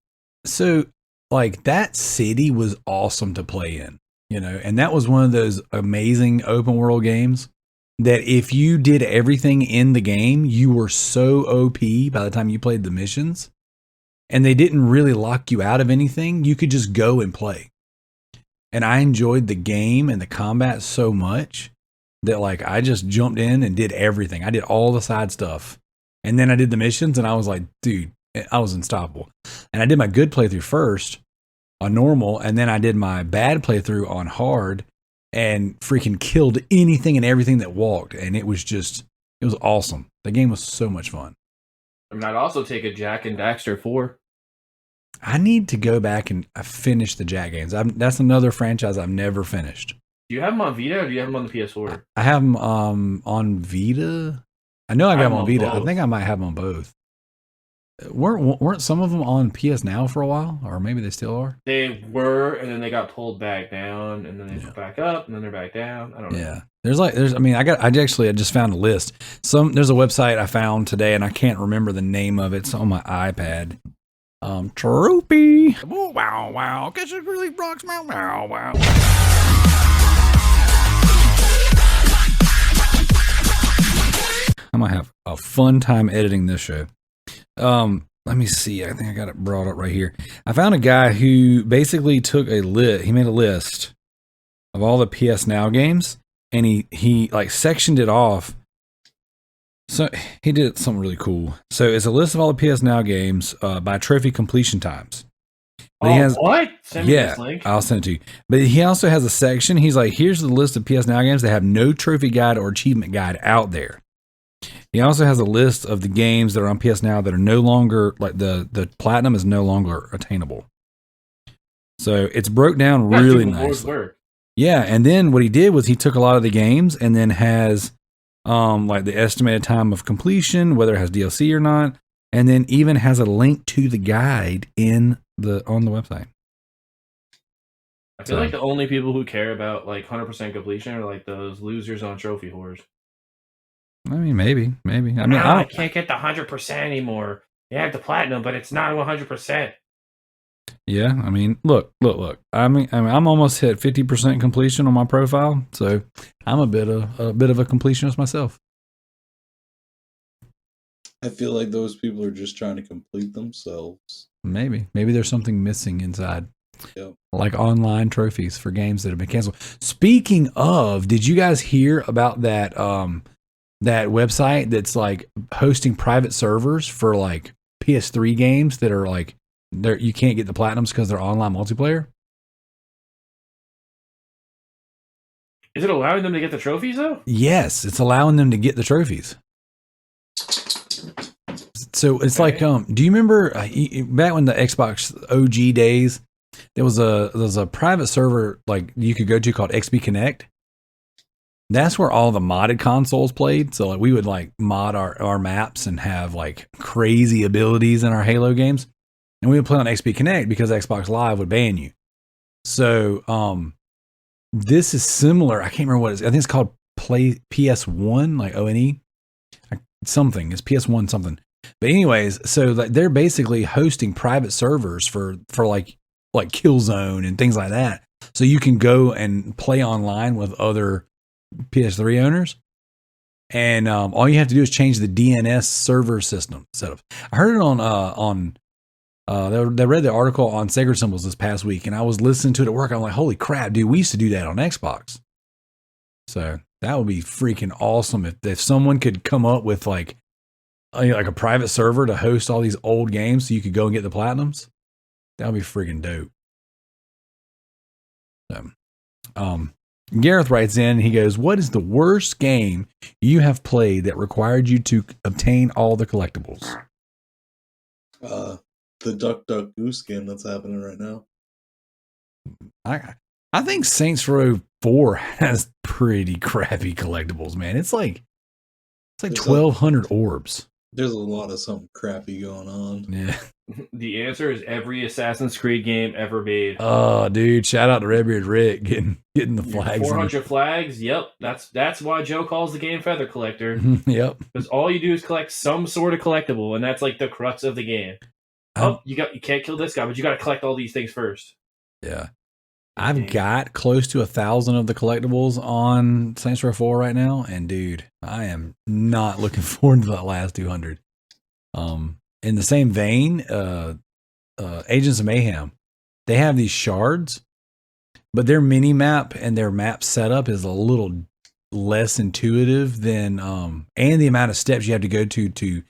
So like that city was awesome to play in, and that was one of those amazing open world games that if you did everything in the game, you were so OP by the time you played the missions, and they didn't really lock you out of anything. You could just go and play. And I enjoyed the game and the combat so much that like I just jumped in and did everything. I did all the side stuff. And then I did the missions and I was like, dude, I was unstoppable. And I did my good playthrough first on normal, and then I did my bad playthrough on hard and freaking killed anything and everything that walked. And it was awesome. The game was so much fun. I mean, I'd also take a Jack and Daxter 4. I need to go back and finish the Jack games. That's another franchise I've never finished. Do you have them on Vita or do you have them on the PS4? I have them on Vita. I know I got them on Vita. Both. I think I might have them on both. Weren't some of them on PS Now for a while? Or maybe they still are? They were, and then they got pulled back down, and then they put back up, and then they're back down. I don't know. Yeah. I just found a list. There's a website I found today, and I can't remember the name of it. It's on my iPad. Trophy. Oh, wow. Guess it really rocks. Wow. I might have a fun time editing this show. Let me see. I think I got it brought up right here. I found a guy who basically took he made a list of all the PS Now games, and he like sectioned it off. So he did something really cool. So it's a list of all the PS Now games by trophy completion times. But what? Send me this link. I'll send it to you. But he also has a section. He's like, here's the list of PS Now games that have no trophy guide or achievement guide out there. He also has a list of the games that are on PS Now that are no longer, like the platinum is no longer attainable. So it's broke down really nicely. Yeah, and then what he did was he took a lot of the games and then has like the estimated time of completion, whether it has DLC or not, and then even has a link to the guide on the website. I feel like the only people who care about like 100% completion are like those losers on Trophy Whores. I mean, maybe. I mean, I can't get the 100% anymore. You have the platinum, but it's not 100%. Yeah, I mean, look. I mean, I'm almost hit 50% completion on my profile, so I'm a bit of a completionist myself. I feel like those people are just trying to complete themselves. Maybe there's something missing inside. Yep. Like online trophies for games that have been canceled. Speaking of, did you guys hear about that that website that's like hosting private servers for like PS3 games that are like you can't get the platinums because they're online multiplayer? Is it allowing them to get the trophies though? Yes, it's allowing them to get the trophies. So it's like, do you remember back when the Xbox OG days, there was a private server like you could go to called XP Connect. That's where all the modded consoles played. So like we would like mod our maps and have like crazy abilities in our Halo games. And we would play on XP Connect because Xbox Live would ban you. So this is similar. I can't remember what it is. I think it's called PS1, like ONE. Something. It's PS1 something. But anyways, so like they're basically hosting private servers for like Killzone and things like that. So you can go and play online with other PS3 owners. And all you have to do is change the DNS server system setup. I heard it they read the article on Sacred Symbols this past week, and I was listening to it at work. I'm like, holy crap, dude, we used to do that on Xbox. So that would be freaking awesome if someone could come up with like a private server to host all these old games so you could go and get the platinums. That would be freaking dope. So, Gareth writes in, he goes, what is the worst game you have played that required you to obtain all the collectibles? the Duck Duck Goose game that's happening right now. I think Saints Row 4 has pretty crappy collectibles, man. It's like 1,200 orbs. There's a lot of something crappy going on. Yeah. The answer is every Assassin's Creed game ever made. Oh, dude! Shout out to Redbeard Rick getting the flags. 400 flags. Yep, that's why Joe calls the game Feather Collector. Yep. Because all you do is collect some sort of collectible, and that's like the crux of the game. You can't kill this guy, but you got to collect all these things first. Yeah. I've got close to 1,000 of the collectibles on Saints Row 4 right now, and dude, I am not looking forward to that last 200. In the same vein, Agents of Mayhem, they have these shards, but their mini map and their map setup is a little less intuitive than, and the amount of steps you have to go to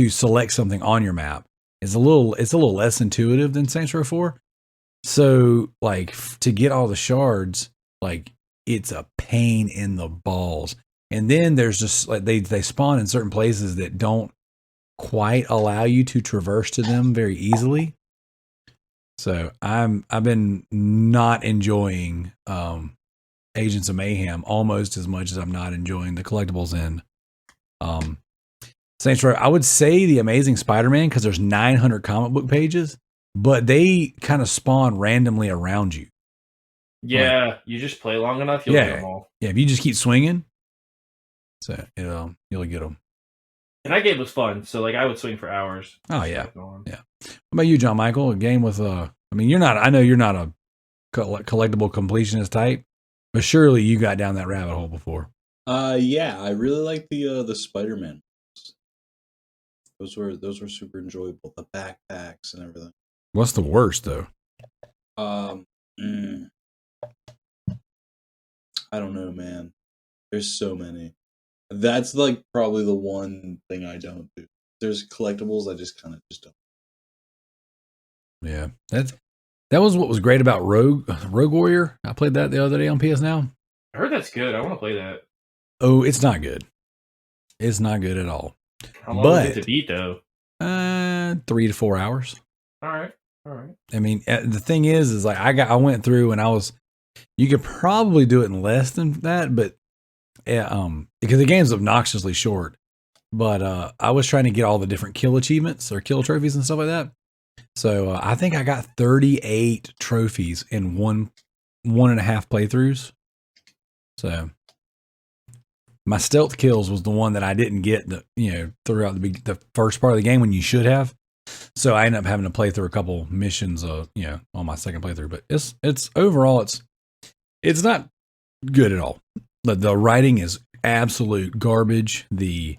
select something on your map is a little less intuitive than Saints Row 4. So, like, to get all the shards, like, it's a pain in the balls. And then there's just, like, they spawn in certain places that don't quite allow you to traverse to them very easily. So, I've been not enjoying Agents of Mayhem almost as much as I'm not enjoying the collectibles in Saints Row. I would say the Amazing Spider-Man, because there's 900 comic book pages. But they kind of spawn randomly around you. Yeah, you just play long enough, you'll get them all. Yeah, if you just keep swinging, so you'll get them. And that game was fun, so like I would swing for hours. Oh yeah, yeah. What about you, John Michael? A game with I mean, you're not. I know you're not a collectible completionist type, but surely you got down that rabbit hole before. Yeah, I really like the Spider-Man. Those were super enjoyable. The backpacks and everything. What's the worst though? I don't know, man. There's so many. That's like probably the one thing I don't do. There's collectibles I just kind of don't. Yeah, that was what was great about Rogue Warrior. I played that the other day on PS Now. I heard that's good. I want to play that. Oh, it's not good. It's not good at all. How long is it to beat though? 3 to 4 hours. All right. I mean, the thing is like I went through and you could probably do it in less than that, but because the game's obnoxiously short. But I was trying to get all the different kill achievements or kill trophies and stuff like that. So I think I got 38 trophies in one and a half playthroughs. So my stealth kills was the one that I didn't get throughout the first part of the game when you should have. So I ended up having to play through a couple missions, on my second playthrough. But it's overall, it's not good at all. The writing is absolute garbage. The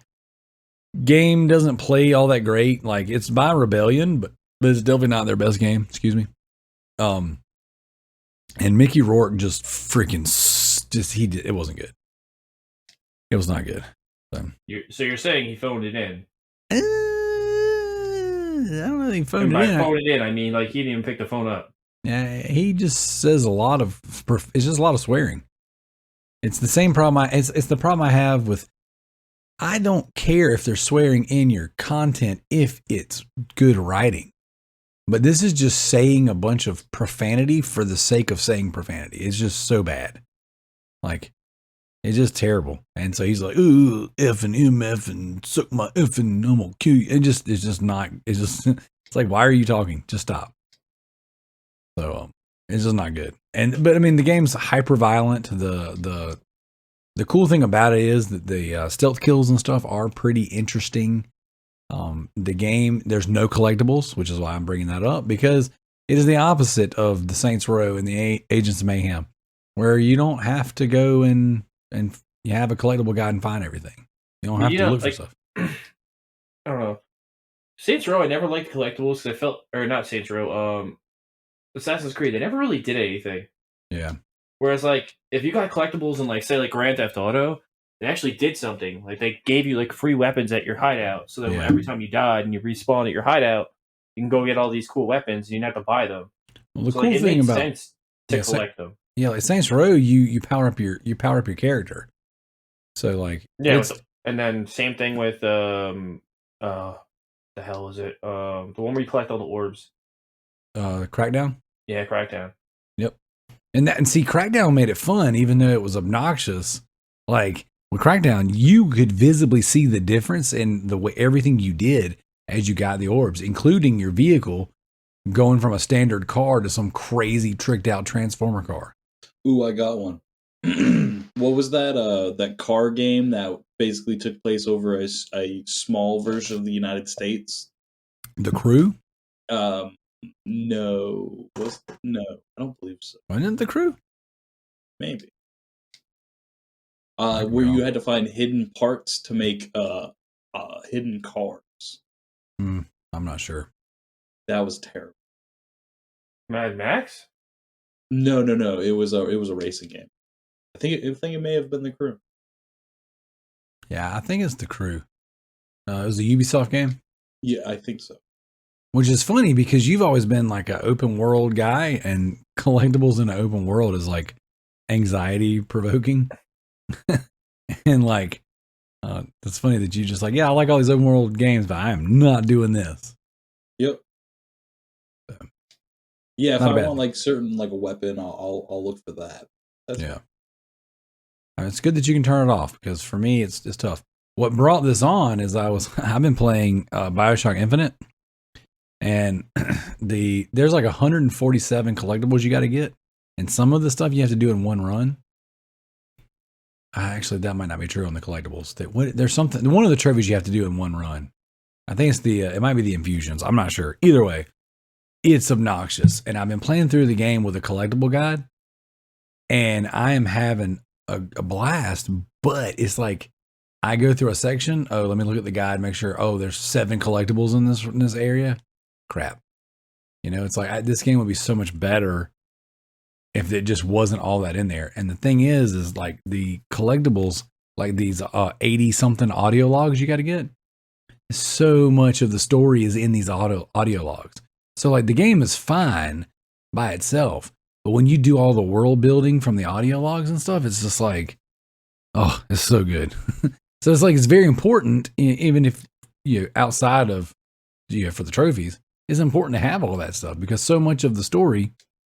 game doesn't play all that great. Like, it's by Rebellion, but it's definitely not their best game. Excuse me. And Mickey Rourke just it wasn't good. It was not good. So you're saying he phoned it in? I don't know if he phoned it in. By phoned it in, I mean, like, he didn't even pick the phone up. Yeah, he just says it's just a lot of swearing. It's the same problem. It's the problem I have with, I don't care if they're swearing in your content if it's good writing. But this is just saying a bunch of profanity for the sake of saying profanity. It's just so bad. Like, it's just terrible. And so he's like, ooh, F and MF and suck my F and I'm gonna kill you. It's like, why are you talking? Just stop. So it's just not good. But I mean, the game's hyper violent. The cool thing about it is that the stealth kills and stuff are pretty interesting. The game, there's no collectibles, which is why I'm bringing that up, because it is the opposite of the Saints Row and the Agents of Mayhem, where you don't have to go and you have a collectible guide and find everything. You don't have to look for stuff. I don't know. Saints Row, I never liked collectibles because not Saints Row, Assassin's Creed, they never really did anything. Yeah. Whereas, like, if you got collectibles in, like, say, like, Grand Theft Auto, they actually did something. Like, they gave you, like, free weapons at your hideout, so that every time you died and you respawn at your hideout, you can go get all these cool weapons and you don't have to buy them. Well, the cool thing about sense to collect them. Yeah, like Saints Row, you power up your character. So, like, and then same thing with the hell is it? The one where you collect all the orbs. Crackdown. Yeah, Crackdown. Yep. And see, Crackdown made it fun, even though it was obnoxious. Like with Crackdown, you could visibly see the difference in the way everything you did as you got the orbs, including your vehicle going from a standard car to some crazy tricked out transformer car. Ooh, I got one. What was that car game that basically took place over a small version of the United States? The Crew? No. No, I don't believe so. Wasn't it The Crew? Maybe. Where you had to find hidden parts to make hidden cars. I'm not sure. That was terrible. Mad Max? No. It was a racing game. I think it may have been The Crew. Yeah, I think it's The Crew. It was a Ubisoft game. Yeah, I think so. Which is funny because you've always been like an open world guy, and collectibles in an open world is like anxiety provoking. And like, it's funny that you just like, yeah, I like all these open world games, but I am not doing this. Yep. Yeah, if Not I bad. want like certain like a weapon, I'll look for that. That's Yeah. It's good that you can turn it off because for me it's tough. What brought this on is I've been playing Bioshock Infinite, and there's like 147 collectibles you got to get, and some of the stuff you have to do in one run. Actually, that might not be true on the collectibles. There's something. One of the trophies you have to do in one run. I think it's it might be the infusions. I'm not sure. Either way, it's obnoxious, and I've been playing through the game with a collectible guide, and I am having a blast. But it's like I go through a section. Oh, let me look at the guide, make sure. Oh, there's 7 collectibles in this area. Crap. It's like this game would be so much better if it just wasn't all that in there. And the thing is like the collectibles, like these 80 something audio logs you got to get. So much of the story is in these audio logs. So like the game is fine by itself, but when you do all the world building from the audio logs and stuff, it's just like, oh, it's so good. So it's like, it's very important, even if outside of, for the trophies, it's important to have all that stuff because so much of the story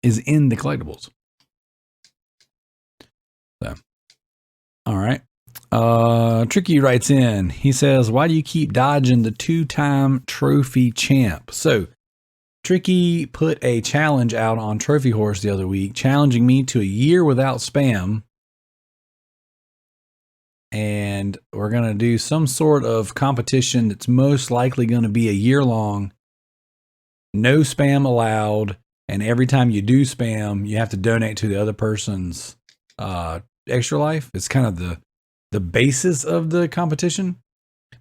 is in the collectibles. So, all right. Tricky writes in, he says, why do you keep dodging the 2-time trophy champ? So Tricky put a challenge out on Trophy Horse the other week, challenging me to a year without spam. And we're going to do some sort of competition that's most likely going to be a year long. No spam allowed. And every time you do spam, you have to donate to the other person's extra life. It's kind of the basis of the competition.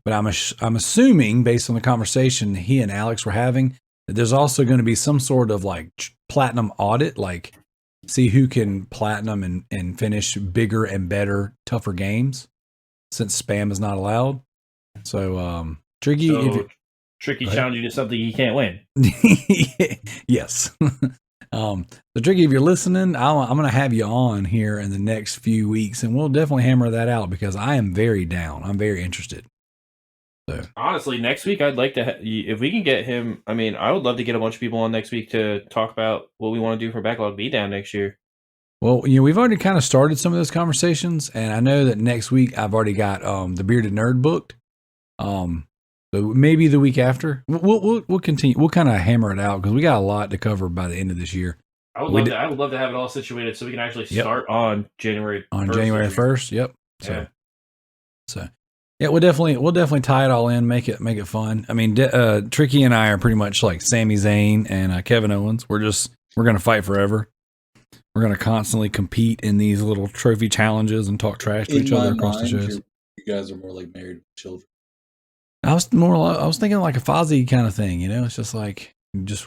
But I'm assuming, based on the conversation he and Alex were having, that there's also going to be some sort of like platinum audit, like see who can platinum and finish bigger and better, tougher games, since spam is not allowed. So, Tricky... Tricky challenge you to something you can't win. Yes. So Tricky, if you're listening, I'm going to have you on here in the next few weeks, and we'll definitely hammer that out because I am very down. I'm very interested. So honestly, next week I'd like to, if we can get him. I mean, I would love to get a bunch of people on next week to talk about what we want to do for Backlog Beatdown next year. Well, we've already kind of started some of those conversations, and I know that next week I've already got the Bearded Nerd booked. So maybe the week after, we'll continue. We'll kind of hammer it out because we got a lot to cover by the end of this year. I would love to have it all situated so we can actually start on January 1st. January 1st. Yep. So yeah, we'll definitely tie it all in, make it fun. I mean, Tricky and I are pretty much like Sami Zayn and Kevin Owens. We're gonna fight forever. We're gonna constantly compete in these little trophy challenges and talk trash to each other across the shows. You guys are more like married children. I was thinking like a Fozzy kind of thing, It's just like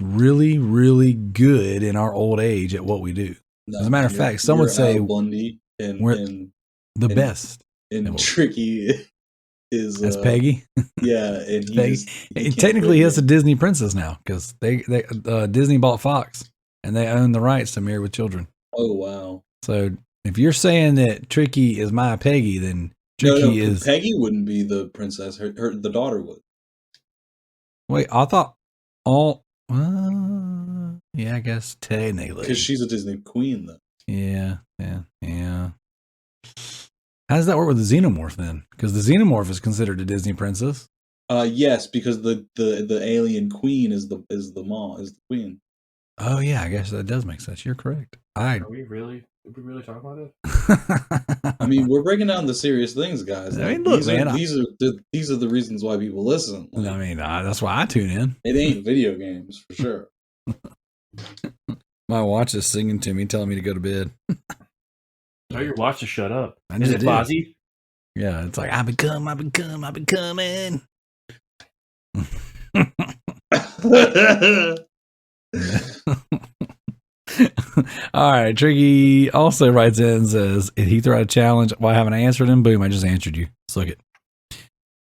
really, really good in our old age at what we do. As a matter of fact, some would say we're the best. And Tricky is that's Peggy. Yeah, and technically he has a Disney princess now because they Disney bought Fox and they own the rights to Married with Children. Oh wow! So if you're saying that Tricky is my Peggy, then Tricky is Peggy wouldn't be the princess. The daughter would. Wait, I thought all. Yeah, I guess technically. Because she's a Disney queen, though. Yeah. How does that work with the xenomorph then? Because the xenomorph is considered a Disney princess. Yes, because the alien queen is the queen. Oh yeah, I guess that does make sense. You're correct. Are we really talking about it? I mean, we're breaking down the serious things, guys. I mean, look, these are the reasons why people listen. I mean, that's why I tune in. It ain't video games for sure. My watch is singing to me, telling me to go to bed. Tell your watch to shut up. Is it Fozzy? Yeah, it's like I've becoming. All right, Tricky also writes in and says, if he threw out a challenge, why haven't I answered him? Boom, I just answered you. Let's look it.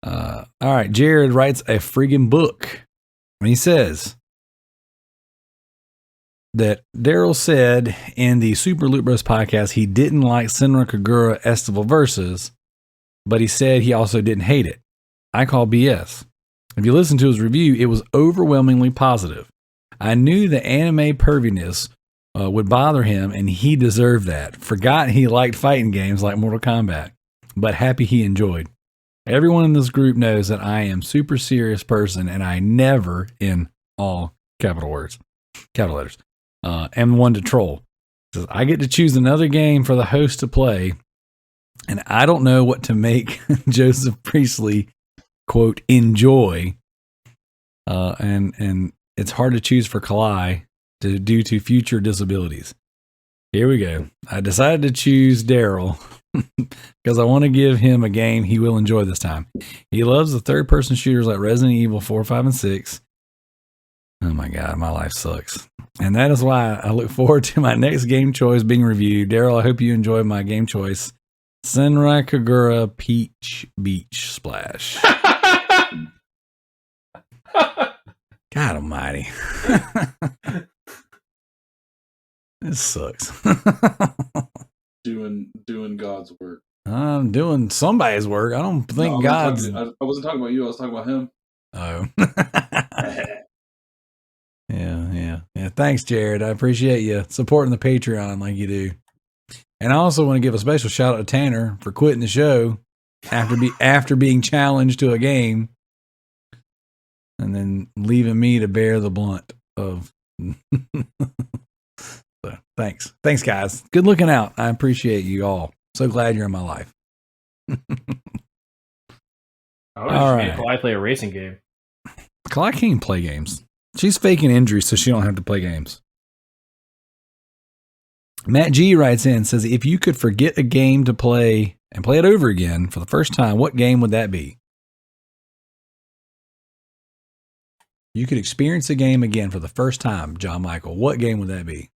All right, Jared writes a friggin' book. And he says that Darrell said in the Super Loot Bros podcast he didn't like Senra Kagura Estival Versus, but he said he also didn't hate it. I call BS. If you listen to his review, it was overwhelmingly positive. I knew the anime perviness would bother him, and he deserved that. Forgot he liked fighting games like Mortal Kombat, but happy he enjoyed. Everyone in this group knows that I am super serious person, and I never, in all capital letters, am one to troll. Says, I get to choose another game for the host to play, and I don't know what to make Joseph Priestley, quote, enjoy. And it's hard to choose for Kalai due to future disabilities. Here we go. I decided to choose Darrell because I want to give him a game he will enjoy this time. He loves the third-person shooters like Resident Evil 4, 5, and 6. Oh my God, my life sucks. And that is why I look forward to my next game choice being reviewed. Darrell, I hope you enjoy my game choice. Senra Kagura Peach Beach Splash. God almighty. This sucks. doing God's work. I'm doing somebody's work. I don't think God's... I wasn't talking about you. I was talking about him. Oh. Yeah. Thanks, Jared. I appreciate you supporting the Patreon like you do. And I also want to give a special shout out to Tanner for quitting the show after being challenged to a game and then leaving me to bear the blunt of... So, thanks, guys. Good looking out. I appreciate you all. So glad you're in my life. All right. I play a racing game. I can't play games. She's faking injuries so she don't have to play games. Matt G writes in, says, if you could forget a game to play and play it over again for the first time, what game would that be? You could experience a game again for the first time, John Michael. What game would that be?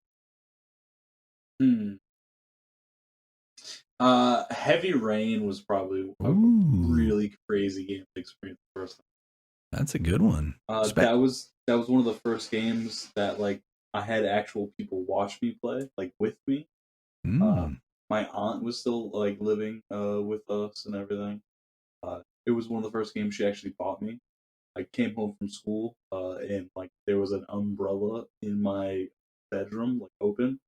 Heavy Rain was probably a really crazy game to experience the first time. That's a good one. That was one of the first games that like I had actual people watch me play, like with me. My aunt was still like living with us and everything. It was one of the first games she actually bought me. I came home from school and like there was an umbrella in my bedroom, like open.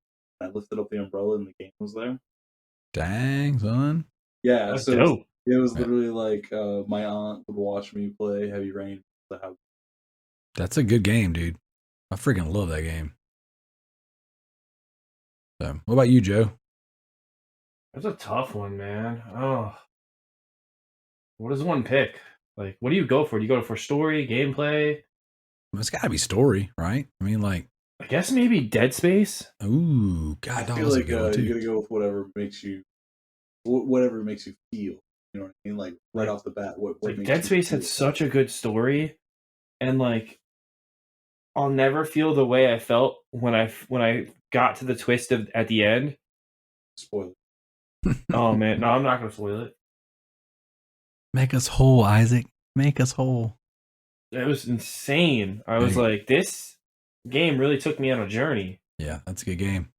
I lifted up the umbrella and the game was there. Dang, son. Yeah, that's so dope. It was literally like my aunt would watch me play Heavy Rain. That's a good game, dude. I freaking love that game. So, what about you, Joe? That's a tough one, man. Oh, what does one pick? Like, what do you go for? Do you go for story, gameplay? It's got to be story, right? I mean, like, I guess maybe Dead Space. Ooh, God, I feel like you gotta go with whatever makes you feel. You know what I mean? Like right off the bat, what like makes Dead Space had such a good story, and like I'll never feel the way I felt when I got to the twist at the end. Spoiler. Oh man, no, I'm not gonna spoil it. Make us whole, Isaac. Make us whole. It was insane. I was like, this game really took me on a journey. Yeah, that's a good game.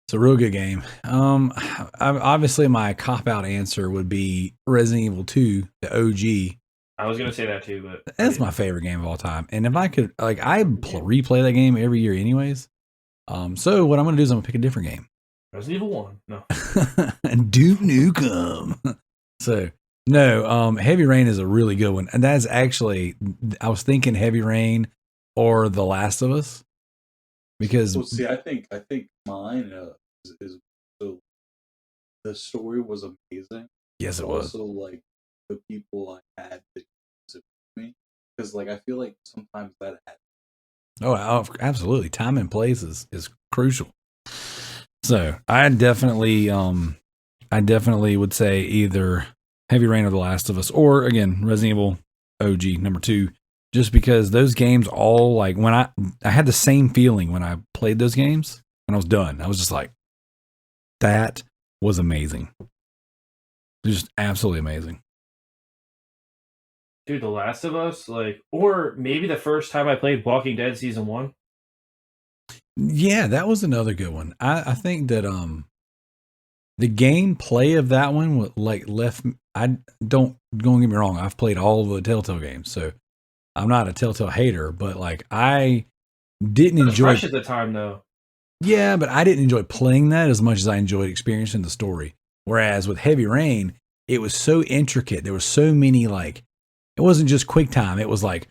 It's a real good game. Obviously my cop-out answer would be Resident Evil 2, the OG. I was gonna say that too, but that's my favorite game of all time. And if I could, like, I replay that game every year, anyways. So what I'm gonna do is I'm gonna pick a different game. Resident Evil 1. No. Duke Nukem. So no, Heavy Rain is a really good one, and that's actually I was thinking Heavy Rain or The Last of Us because see, I think mine is so the story was amazing. Yes, it was. Also, like the people I had to with me, because like I feel like sometimes that happens. Oh, absolutely. Time and place is crucial. So I definitely would say either Heavy Rain or The Last of Us, or again, Resident Evil OG #2, just because those games all, like, when I had the same feeling when I played those games and I was done. I was just like, that was amazing. Just absolutely amazing. Dude, The Last of Us, like, or maybe the first time I played Walking Dead Season 1. Yeah, that was another good one. I think that the gameplay of that one left. I don't get me wrong. I've played all of the Telltale games, so I'm not a Telltale hater. But like, I didn't enjoy. Fresh at the time, though. Yeah, but I didn't enjoy playing that as much as I enjoyed experiencing the story. Whereas with Heavy Rain, it was so intricate. There were so many, like, it wasn't just quick time. It was like,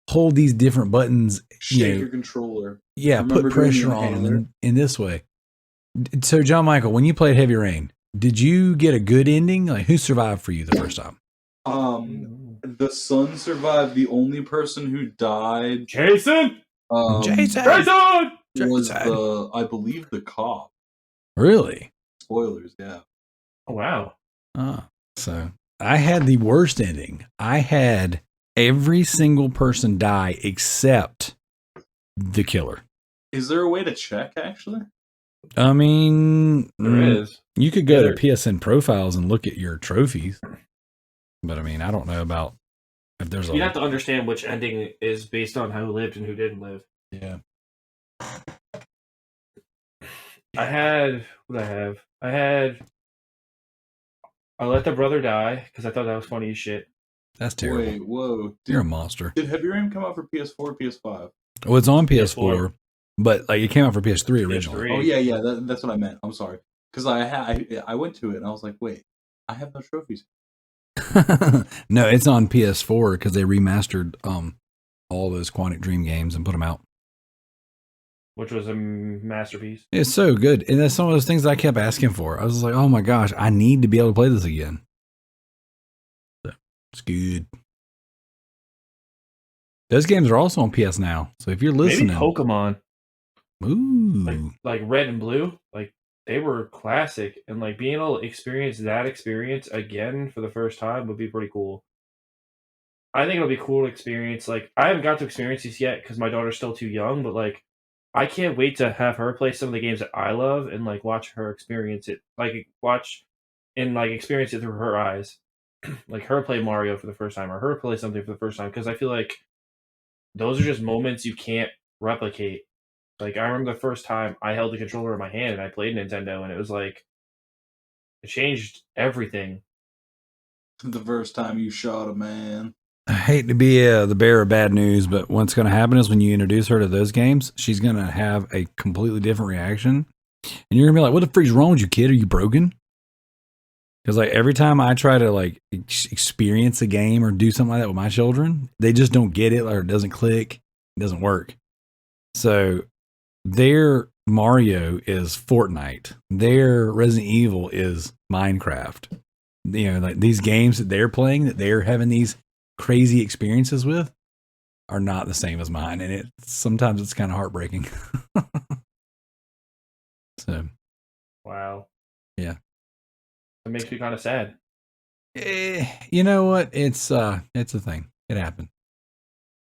hold these different buttons. Shake your controller. Yeah, put pressure on them in this way. So, John Michael, when you played Heavy Rain, did you get a good ending? Like, who survived for you the first time? The son survived. The only person who died, Jason! Jason! Was I believe the cop. Really? Spoilers, yeah. Oh, wow. So I had the worst ending. I had every single person die except the killer. Is there a way to check, actually? I mean, there is. You could go to PSN profiles and look at your trophies. But I mean, I don't know about if there's You'd have to understand which ending is based on who lived and who didn't live. Yeah. I let the brother die because I thought that was funny as shit. That's terrible. Wait, whoa. You're a monster. Did Heavy Rain come out for PS4 or PS5? Oh, it's on PS4, but like it came out for PS3 originally. Oh, yeah, that's what I meant. I'm sorry. Because I went to it and I was like, wait, I have no trophies. No, it's on PS4 because they remastered all those Quantic Dream games and put them out. Which was a masterpiece. It's so good. And that's some of those things that I kept asking for. I was like, oh my gosh, I need to be able to play this again. So, it's good. Those games are also on PS Now. So if you're listening. Maybe Pokemon. Ooh. Like Red and Blue. Like, they were classic. And like being able to experience that experience again for the first time would be pretty cool. I think it'll be cool to experience. Like, I haven't got to experience this yet because my daughter's still too young, but like, I can't wait to have her play some of the games that I love and like watch her experience it. Like experience it through her eyes. Like her play Mario for the first time or her play something for the first time. Because I feel like those are just moments you can't replicate. Like I remember the first time I held the controller in my hand and I played Nintendo and it was like, it changed everything. The first time you shot a man. I hate to be the bearer of bad news, but what's going to happen is when you introduce her to those games, she's going to have a completely different reaction. And you're going to be like, what the freak's wrong with you, kid? Are you broken? Because like every time I try to like experience a game or do something like that with my children, they just don't get it or it doesn't click. It doesn't work. So their Mario is Fortnite. Their Resident Evil is Minecraft. You know, like these games that they're playing, that they're having these crazy experiences with are not the same as mine, and sometimes it's kind of heartbreaking. So, wow, yeah, it makes me kind of sad. You know what? It's a thing. It happened.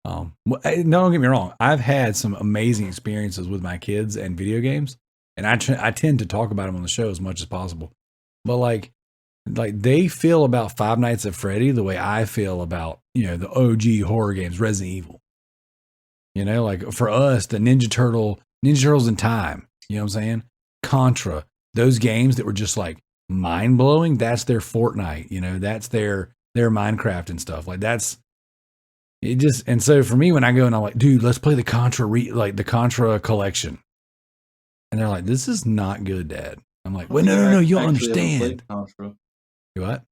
No, don't get me wrong. I've had some amazing experiences with my kids and video games, and I tend to talk about them on the show as much as possible. But like they feel about Five Nights at Freddy the way I feel about, you know, the OG horror games, Resident Evil. You know, like for us, the Ninja Turtles in Time, you know what I'm saying? Contra, those games that were just like mind blowing, that's their Fortnite, you know, that's their Minecraft and stuff. Like that's it just, and so for me, when I go and I'm like, dude, let's play the Contra, the Contra collection. And they're like, this is not good, Dad. I'm like, well, no, you don't understand. Contra. You what? I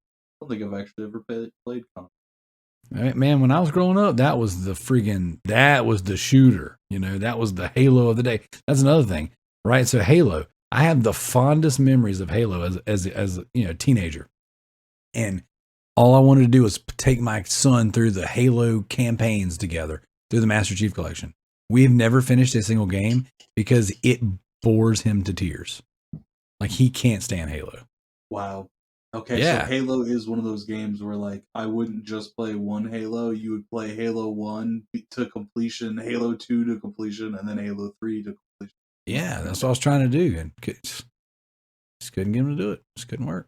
don't think I've actually ever played Contra. Right, man, when I was growing up, that was the shooter. You know, that was the Halo of the day. That's another thing, right? So Halo, I have the fondest memories of Halo as you know, teenager. And all I wanted to do was take my son through the Halo campaigns together, through the Master Chief Collection. We've never finished a single game because it bores him to tears. Like, he can't stand Halo. Wow. Okay, so Halo is one of those games where, like, I wouldn't just play one Halo. You would play Halo 1 to completion, Halo 2 to completion, and then Halo 3 to completion. Yeah, that's what I was trying to do. And just couldn't get him to do it. Just couldn't work.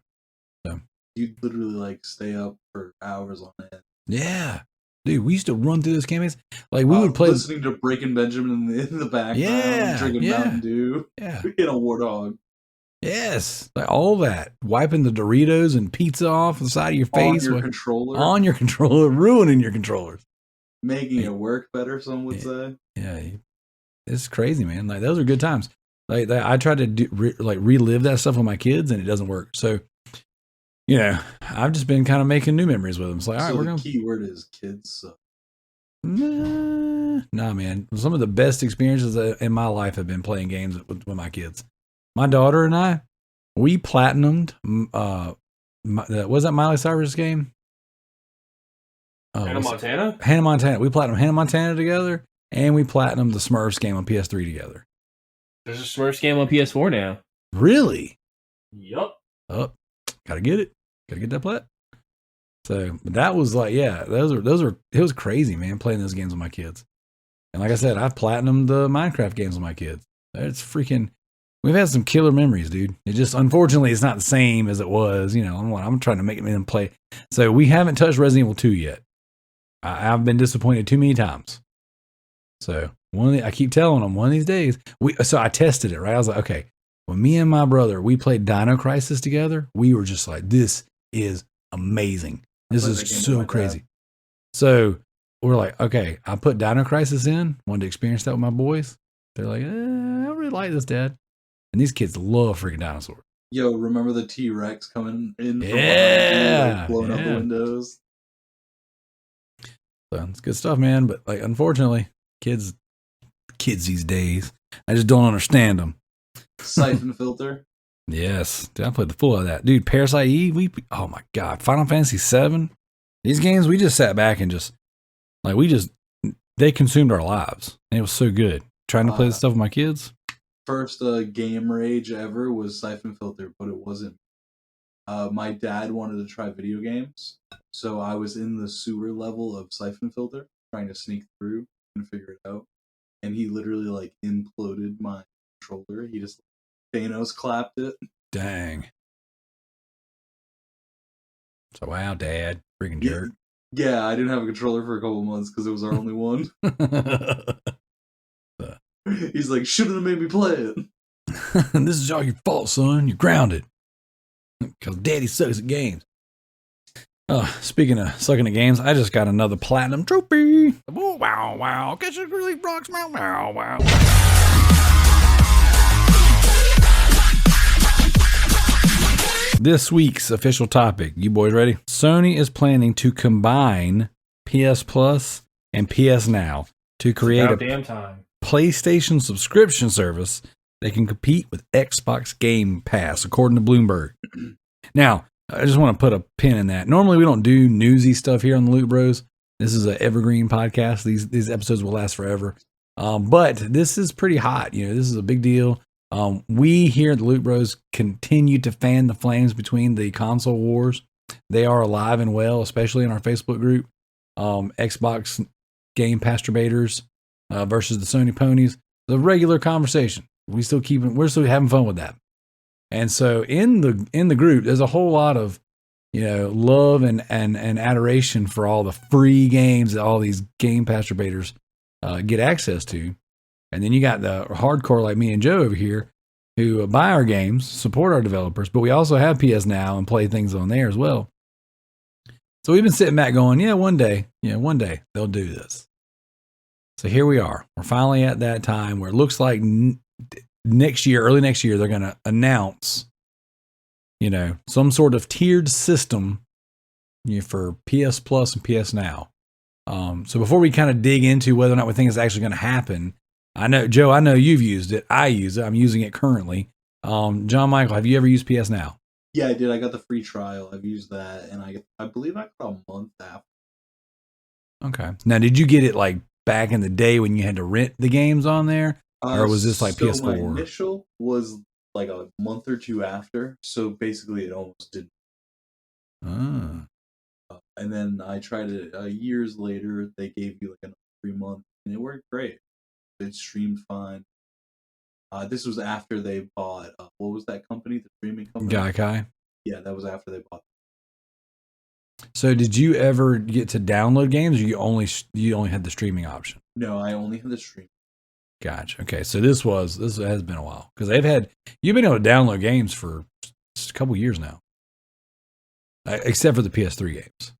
So you'd literally, like, stay up for hours on end. Yeah. Dude, we used to run through those campaigns. Like, we would play... listening to Breaking Benjamin in the background, drinking Mountain Dew, in a Warthog. Yes, like all that. Wiping the Doritos and pizza off the side of your face. On your controller, ruining your controllers. Making it work better, some would say. Yeah, it's crazy, man. Like, those are good times. Like, I try to relive that stuff with my kids, and it doesn't work. So, you know, I've just been kind of making new memories with them. It's like, all right, we're going to... the key word is kids suck. Nah, man. Some of the best experiences in my life have been playing games with my kids. My daughter and I, we platinumed, was that Miley Cyrus game? Hannah Montana? Hannah Montana. We platinumed Hannah Montana together, and we platinumed the Smurfs game on PS3 together. There's a Smurfs game on PS4 now. Really? Yup. Oh, gotta get it. Gotta get that plat. So, but that was like, yeah, those are, it was crazy, man, playing those games with my kids. And like I said, I've platinumed the Minecraft games with my kids. It's freaking... We've had some killer memories, dude. It just, unfortunately, it's not the same as it was. You know, I'm trying to make them play. So we haven't touched Resident Evil 2 yet. I've been disappointed too many times. So I keep telling them one of these days. So I tested it, right? I was like, okay, when me and my brother, we played Dino Crisis together, we were just like, this is amazing. This is so crazy. So we're like, okay, I put Dino Crisis in, wanted to experience that with my boys. They're like, I don't really like this, Dad. And these kids love freaking dinosaurs. Yo, remember the T-Rex coming in? Blowing out the windows. So it's good stuff, man. But like, unfortunately, kids these days, I just don't understand them. Siphon Filter. Yes, dude, I played the full of that, dude. Parasite Eve. Oh my god, Final Fantasy VII. These games, we just sat back and just they consumed our lives, and it was so good. Trying to play this stuff with my kids. First game rage ever was Siphon Filter, but it wasn't. My dad wanted to try video games, so I was in the sewer level of Siphon Filter, trying to sneak through and figure it out. And he literally like imploded my controller. He just Thanos clapped it. Dang. So wow, Dad, freaking jerk. Yeah, I didn't have a controller for a couple of months because it was our only one. He's like, shouldn't have made me play it. This is all your fault, son. You're grounded. Because Daddy sucks at games. Speaking of sucking at games, I just got another platinum trophy. Oh, wow, wow. Guess it really rocks, wow, wow, wow. This week's official topic. You boys ready? Sony is planning to combine PS Plus and PS Now to create a PlayStation subscription service that can compete with Xbox Game Pass, according to Bloomberg. Now, I just want to put a pin in that. Normally, we don't do newsy stuff here on the Loot Bros. This is an evergreen podcast. These episodes will last forever. But this is pretty hot. You know, this is a big deal. We here at the Loot Bros continue to fan the flames between the console wars. They are alive and well, especially in our Facebook group. Xbox Game Pasturbators versus the Sony ponies. The regular conversation. We're still having fun with that. And so in the group, there's a whole lot of, you know, love and adoration for all the free games that all these Game Pasturbators get access to. And then you got the hardcore like me and Joe over here who buy our games, support our developers, but we also have PS Now and play things on there as well. So we've been sitting back going, one day they'll do this. So here we are. We're finally at that time where it looks like next year, early next year, they're going to announce, some sort of tiered system for PS Plus and PS Now. So before we kind of dig into whether or not we think it's actually going to happen, I know, Joe, I know you've used it. I use it. I'm using it currently. John Michael, have you ever used PS Now? Yeah, I did. I got the free trial. I've used that, and I believe I got a month after. Okay. Now, did you get it like back in the day when you had to rent the games on there, or was this like PS4? My initial was like a month or two after, so basically it almost didn't. And then I tried it years later. They gave you like a 3 month, and it worked great. It streamed fine. This was after they bought, what was that company? The streaming company? Gaikai? Yeah, that was after they bought. So did you ever get to download games, or you only had the streaming option? No, I only had the stream. Gotcha. Okay, so this has been a while, because you've been able to download games for a couple years now, except for the PS3 games.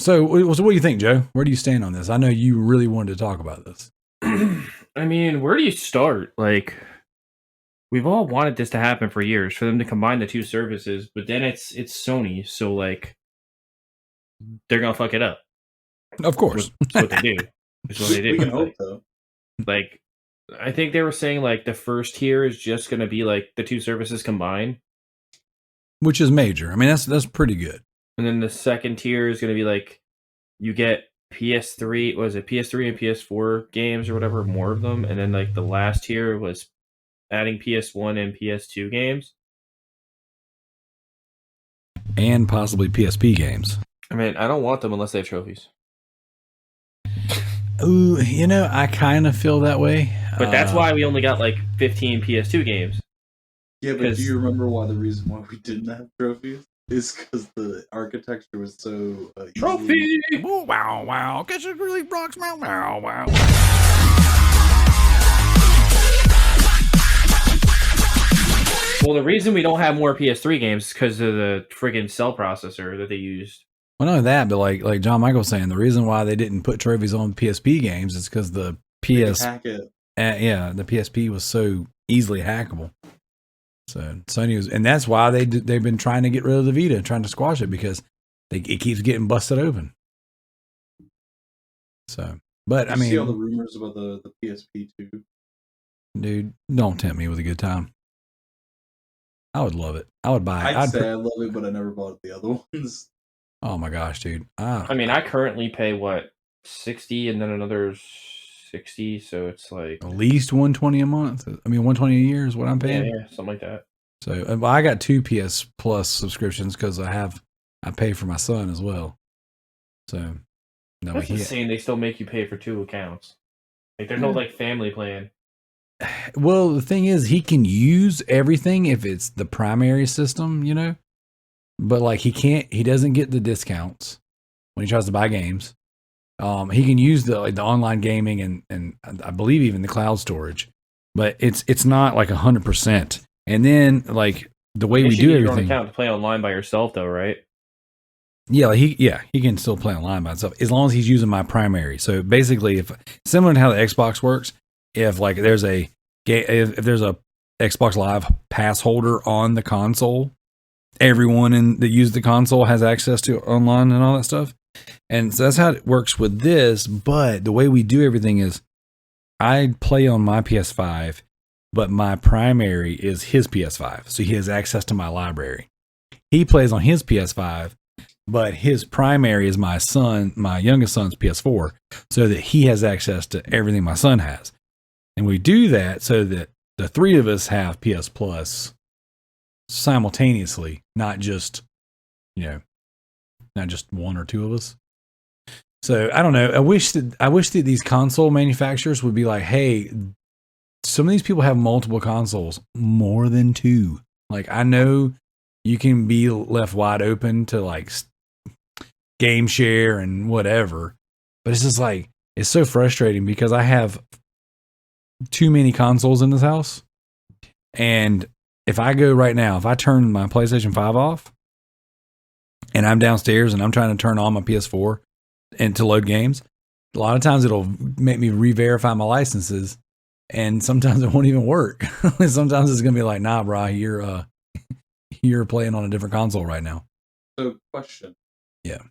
So what do you think, Joe? Where do you stand on this? I know you really wanted to talk about this. I mean, where do you start? Like, we've all wanted this to happen for years, for them to combine the two services, but then it's Sony, so like, they're gonna fuck it up. Of course, it's what they do. It's what they do. We can hope though. Like, I think they were saying like the first tier is just gonna be like the two services combined, which is major. I mean, that's pretty good. And then the second tier is gonna be like, you get PS3, PS3 and PS4 games or whatever, more of them, and then like the last tier was adding PS1 and PS2 games, and possibly PSP games. I mean, I don't want them unless they have trophies. Ooh, I kind of feel that way. But that's why we only got like 15 PS2 games. Yeah, but do you remember the reason why we didn't have trophies? Is because the architecture was so trophy. Ooh, wow! Guess it really rocks. Wow! Well, the reason we don't have more PS3 games is because of the friggin' cell processor that they used. Well, not only that, but like John Michael was saying, the reason why they didn't put trophies on PSP games is because the hack it. The PSP was so easily hackable. So Sony was, and that's why they've been trying to get rid of the Vita, trying to squash it, because it keeps getting busted open. So, but I mean, see all the rumors about the PSP too. Dude, don't tempt me with a good time. I would love it. I would buy it. I'd say I love it, but I never bought the other ones. Oh my gosh, dude! I mean, I currently pay what, 60 and then another 60, so it's like at least $120 a month. I mean, $120 a year is what I'm paying. Yeah, something like that. So I got 2 PS Plus subscriptions because I pay for my son as well. So no, that's insane. They still make you pay for 2 accounts. Like, there's no like family plan. Well, the thing is, he can use everything if it's the primary system, but like he doesn't get the discounts when he tries to buy games. He can use the online gaming and I believe even the cloud storage, but it's not like 100%. And then like the way we do everything, your own account to play online by yourself though, right? Yeah, he can still play online by himself as long as he's using my primary. So basically, if similar to how the Xbox works, if like there's a Xbox Live pass holder on the console, everyone that uses the console has access to online and all that stuff. And so that's how it works with this. But the way we do everything is I play on my PS5, but my primary is his PS5. So he has access to my library. He plays on his PS5, but his primary is my youngest son's PS4, so that he has access to everything my son has. And we do that so that the 3 of us have PS Plus simultaneously, not just, not just 1 or 2 of us. So I don't know. I wish that these console manufacturers would be like, hey, some of these people have multiple consoles, more than 2. Like, I know you can be left wide open to like game share and whatever, but it's just like, it's so frustrating because I have too many consoles in this house. And if I go right now, if I turn my PlayStation 5 off, and I'm downstairs and I'm trying to turn on my PS4 and to load games, a lot of times it'll make me re-verify my licenses, and sometimes it won't even work. Sometimes it's gonna be like, nah, bro, you're playing on a different console right now. So, question. Yeah.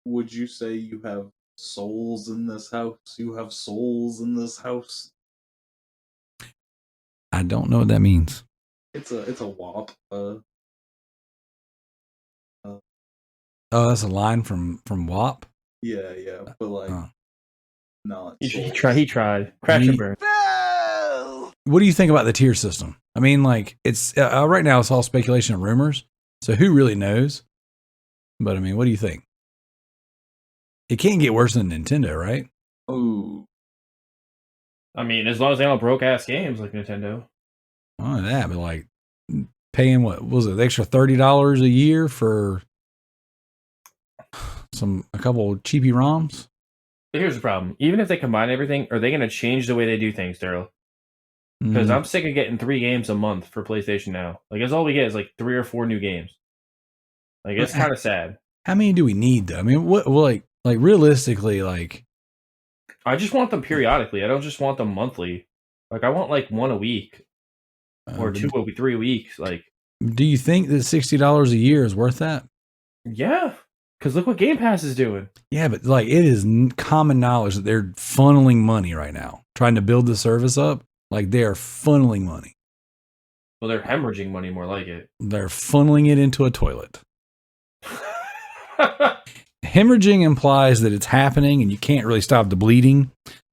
Would you say you have souls in this house? You have souls in this house? I don't know what that means. It's a WAP. Oh, that's a line from WAP. Yeah, but like, not. He tried. Crash and burn. What do you think about the tier system? I mean, like, it's right now it's all speculation and rumors, so who really knows? But I mean, what do you think? It can't get worse than Nintendo, right? Oh, I mean, as long as they don't broke ass games like Nintendo. Not that, but like paying what was it, the extra $30 a year for a couple of cheapy ROMs? But here's the problem. Even if they combine everything, are they going to change the way they do things, Darrell? Because I'm sick of getting 3 games a month for PlayStation now. Like, that's all we get is like 3 or 4 new games. Like, it's kind of sad. How many do we need, though? I mean, what like realistically, like, I just want them periodically. I don't just want them monthly. Like, I want like 1 a week or 2 or 3 weeks. Like, do you think that $60 a year is worth that? Yeah, because look what Game Pass is doing. Yeah, but like, it is common knowledge that they're funneling money right now, trying to build the service up. Like, they are funneling money. Well, they're hemorrhaging money, more like it. They're funneling it into a toilet. Hemorrhaging implies that it's happening and you can't really stop the bleeding.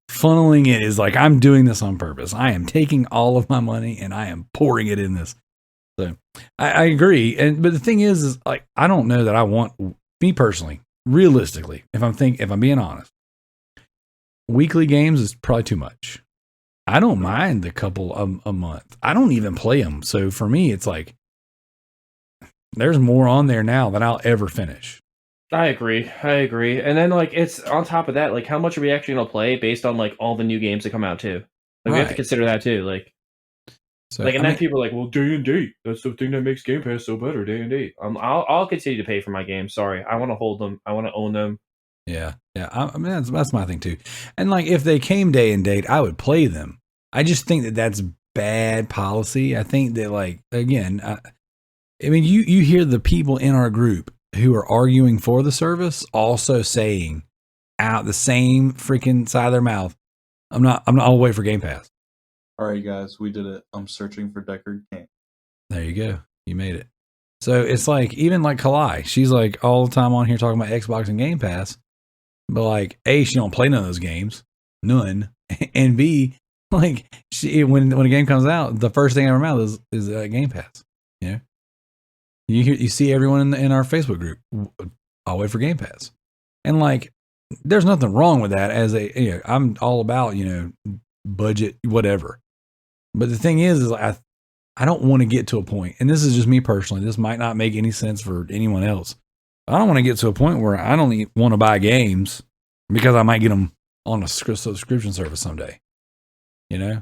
Funneling it is like, I'm doing this on purpose. I am taking all of my money and I am pouring it in this. So I agree. But the thing is like, I don't know that I want, me personally, realistically, if I'm being honest, weekly games is probably too much. I don't mind the couple a month. I don't even play them. So for me, it's like, there's more on there now than I'll ever finish. I agree. And then, like, it's on top of that, like, how much are we actually going to play based on, like, all the new games that come out, too? Like, we have to consider that, too. Like, so, like, and then people are like, well, day and date. That's the thing that makes Game Pass so better, day and date. I'll continue to pay for my games. Sorry. I want to hold them. I want to own them. Yeah. I mean, that's my thing, too. And, like, if they came day and date, I would play them. I just think that that's bad policy. I think that, like, again, I mean, you hear the people in our group who are arguing for the service also saying out the same freaking side of their mouth, I'll wait for Game Pass. All right, guys, we did it. I'm searching for Deckard Cain. There you go. You made it. So it's like, even like Kalai, she's like all the time on here talking about Xbox and Game Pass, but like, A, she don't play none of those games. None. And B, like, she, when a game comes out, the first thing out of her mouth is Game Pass. You know? You see everyone in our Facebook group, I'll wait for Game Pass. And like, there's nothing wrong with that I'm all about, budget, whatever. But the thing is I don't want to get to a point, and this is just me personally, this might not make any sense for anyone else. I don't want to get to a point where I don't want to buy games because I might get them on a subscription service someday. Like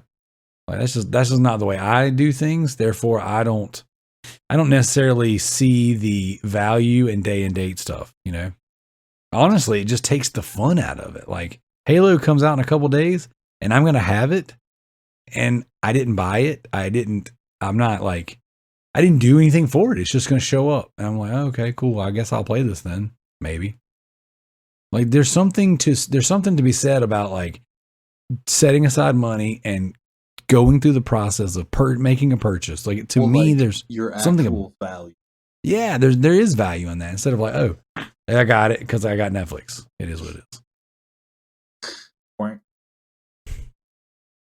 that's just not the way I do things. Therefore, I don't necessarily see the value in day and date stuff, Honestly, it just takes the fun out of it. Like, Halo comes out in a couple days and I'm going to have it, and I didn't buy it. I didn't do anything for it. It's just going to show up. And I'm like, oh, okay, cool. I guess I'll play this then. Maybe. Like, there's something to be said about like setting aside money and going through the process of making a purchase. Like, to me, like, there's your something actual value. Yeah, there is value in that. Instead of like, oh, I got it because I got Netflix. It is what it is.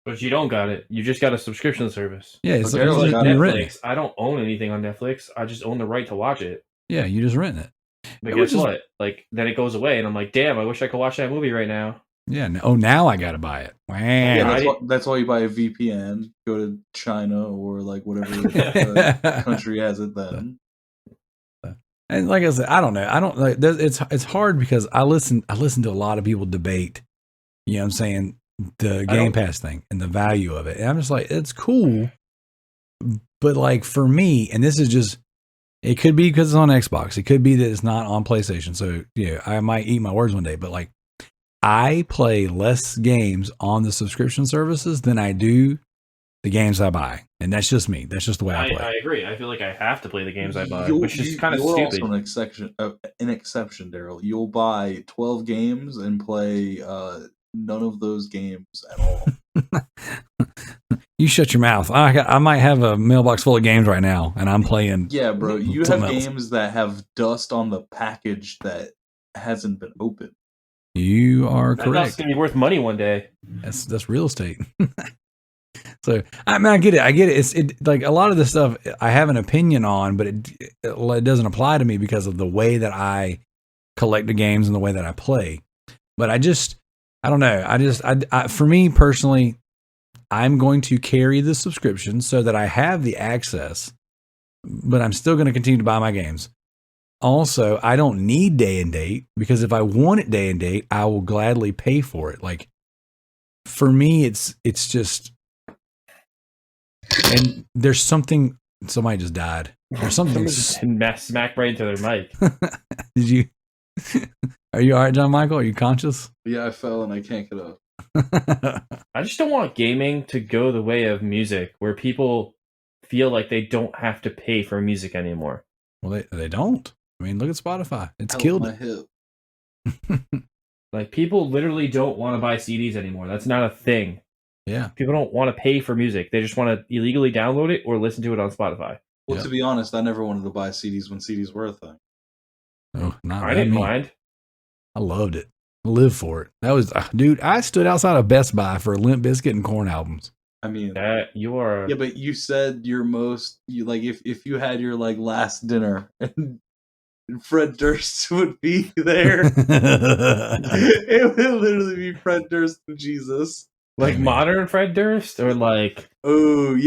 But you don't got it. You just got a subscription service. Yeah, it's like Netflix. I don't own anything on Netflix. I just own the right to watch it. Yeah, you just rent it. But guess what? Like, then it goes away, and I'm like, damn, I wish I could watch that movie right now. Yeah. Now I got to buy it. Wow. Yeah, that's why you buy a VPN. Go to China or like whatever country has it then. And like I said, I don't know. I don't like. It's hard because I listen to a lot of people debate. You know what I'm saying? The Game Pass thing and the value of it. And I'm just like, it's cool. But like, for me, and this is just It could be because it's on Xbox. It could be that it's not on PlayStation. So, yeah, I might eat my words one day. But, like, I play less games on the subscription services than I do the games I buy. And that's just me. That's just the way I play. I agree. I feel like I have to play the games I buy, which is kind of stupid. Also an exception, Darrell. You'll buy 12 games and play none of those games at all. You shut your mouth. I might have a mailbox full of games right now, and I'm playing. Yeah, bro. You have games that have dust on the package that hasn't been opened. You are correct. That's going to be worth money one day. That's real estate. So, I mean, I get it. It's like a lot of this stuff I have an opinion on, but it doesn't apply to me because of the way that I collect the games and the way that I play. But I don't know. For me personally, I'm going to carry the subscription so that I have the access, but I'm still going to continue to buy my games. Also, I don't need day and date because if I want it day and date, I will gladly pay for it. Like, for me, it's just, and there's something, somebody just died. There's something. Smack right into their mic. Did you? Are you all right, John Michael? Are you conscious? Yeah, I fell and I can't get up. I just don't want gaming to go the way of music, where people feel like they don't have to pay for music anymore. Well, they don't. I mean, look at Spotify. It's killed my hip. Like, people literally don't want to buy CDs anymore. That's not a thing. Yeah. People don't want to pay for music. They just want to illegally download it or listen to it on Spotify. Well, to be honest, I never wanted to buy CDs when CDs were a thing. Oh, not I didn't mind. I loved it. I lived for it. That was, dude, I stood outside of Best Buy for Limp Bizkit and Korn albums. I mean, you are. Yeah, but you said your if you had your like last dinner and Fred Durst would be there, it would literally be Fred Durst and Jesus. Like modern Fred Durst, or like $3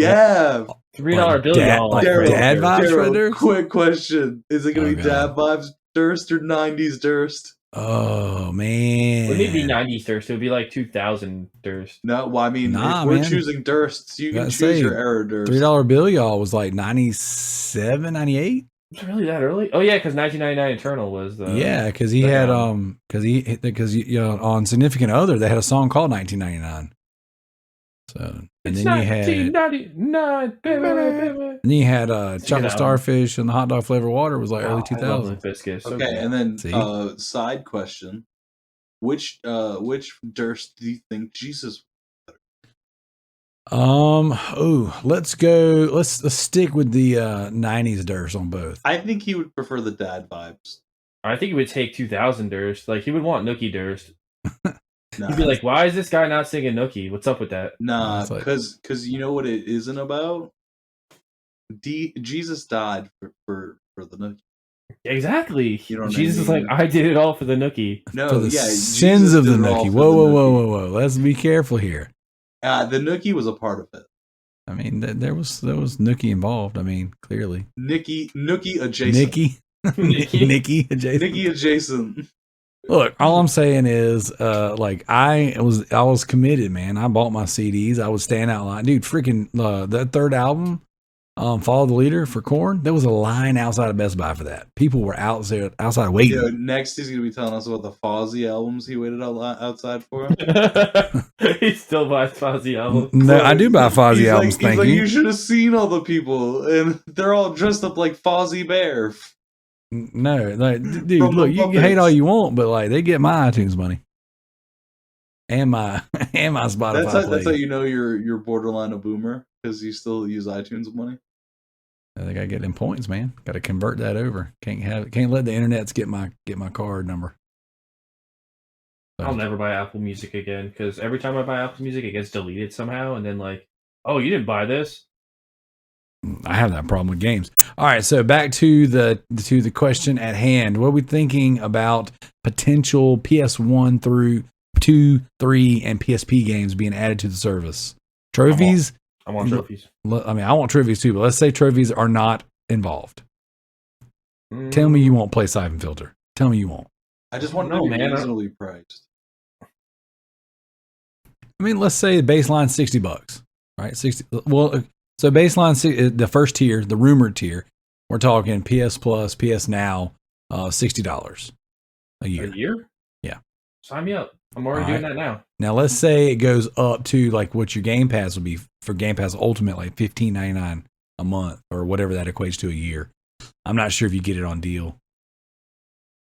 bill, y'all. Like dad vibes, Fred Durst. Quick question: is it gonna be dad vibes Durst or 90s Durst? Oh man, Wouldn't it be 90s Durst? It would be like 2000 Durst. No, well, I mean, if we're choosing Dursts, you can choose your era Durst. $3 bill, y'all, was like 97, 98. Was it really that early? Oh yeah, because 1999 Eternal was the because he had because on Significant Other they had a song called 1999. So and then you had and then you had Chocolate Starfish and the Hot Dog Flavor Water was like early 2000s. Okay, and then side question: which Durst do you think Jesus? Let's go. Let's stick with the 90s Durst on both. I think he would prefer the dad vibes. I think he would take 2000 Durst. Like, he would want Nookie Durst. He'd be like, why is this guy not singing Nookie? What's up with that? Nah, because you know what it isn't about? Jesus died for the Nookie. Exactly. You know Jesus is like, I did it all for the Nookie. No, for the sins of the Nookie. Whoa. Let's be careful here. The Nookie was a part of it. I mean, there was Nookie involved. I mean, clearly. Nookie adjacent. Nikki adjacent. Nikki adjacent. Look, all I'm saying is, like, I was committed, man. I bought my CDs. I was staying out line, dude. Freaking that third album, Follow the Leader for Korn. There was a line outside of Best Buy for that. People were outside waiting. Yeah, next he's gonna be telling us about the Fozzy albums he waited outside for. He still buys Fozzy albums. No, I do buy Fozzy albums. Thank you. You should have seen all the people, and they're all dressed up like Fozzy Bear. No, like, dude, look, you can hate all you want, but like, they get my iTunes money and my Spotify. That's how you know you're borderline a boomer, because you still use iTunes money. I think I get them points, man. Got to convert that over. Can't let the internets get my card number. So. I'll never buy Apple Music again, because every time I buy Apple Music, it gets deleted somehow, and then like, oh, you didn't buy this. I have that problem with games. All right, so back to the question at hand. What are we thinking about potential PS1 through 2, 3, and PSP games being added to the service? Trophies? I want trophies. I mean, I want trophies too, but let's say trophies are not involved. Tell me you won't play Siphon Filter. Tell me you won't. I just want to be reasonably priced. I mean, let's say the baseline $60, right? 60. Well, so baseline, the first tier, the rumored tier, we're talking PS Plus, PS Now, $60 a year. A year? Yeah. Sign me up. I'm already doing that now. Now let's say it goes up to like what your Game Pass would be for Game Pass Ultimate, like $15.99 a month or whatever that equates to a year. I'm not sure if you get it on deal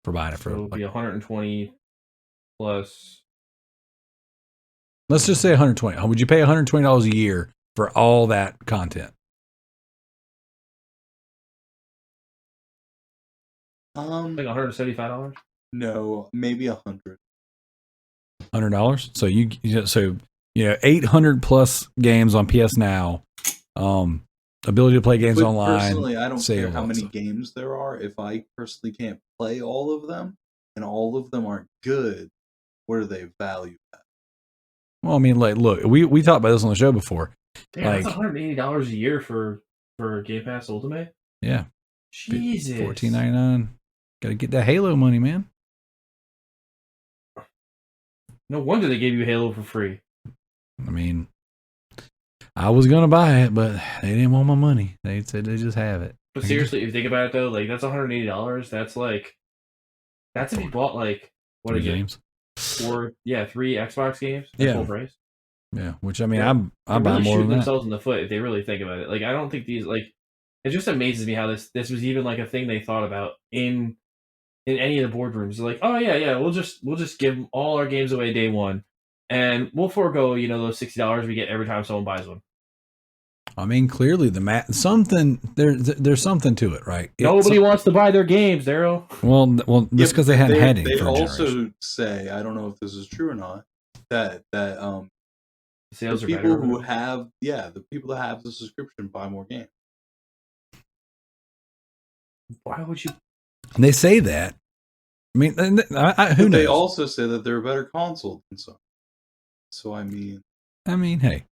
for buying it for. So it'll be 120 plus. Let's just say 120. Would you pay $120 a year for all that content? Like $175. No, maybe $100. $100. So 800 plus games on PS Now. Ability to play games online. Personally, I don't care how many games there are. If I personally can't play all of them, and all of them aren't good, where do they value that? Well, I mean, like, look, we talked about this on the show before. Damn, that's $180 a year for Game Pass Ultimate. Yeah, Jesus, $14.99. Got to get that Halo money, man. No wonder they gave you Halo for free. I mean, I was gonna buy it, but they didn't want my money. They said they just have it. But seriously, if you think about it though, like that's $180. That's if you bought like what games? 3 Xbox games. Full price. Yeah, which I mean, I buy really more than that. Themselves in the foot if they really think about it. Like I don't think these it just amazes me how this was even like a thing they thought about in any of the boardrooms. They're like, oh yeah, we'll just give all our games away day one, and we'll forego those $60 we get every time someone buys one. I mean, clearly there's something to it, right? Nobody wants to buy their games, Darrell. Well, that's because they hadn't had any. They for a also generation. say, I don't know if this is true or not, that sales the are people better. who have the people that have the subscription buy more games. Why would you? They say that. I mean, who knows? They also say that they're a better console than some. So I mean, hey,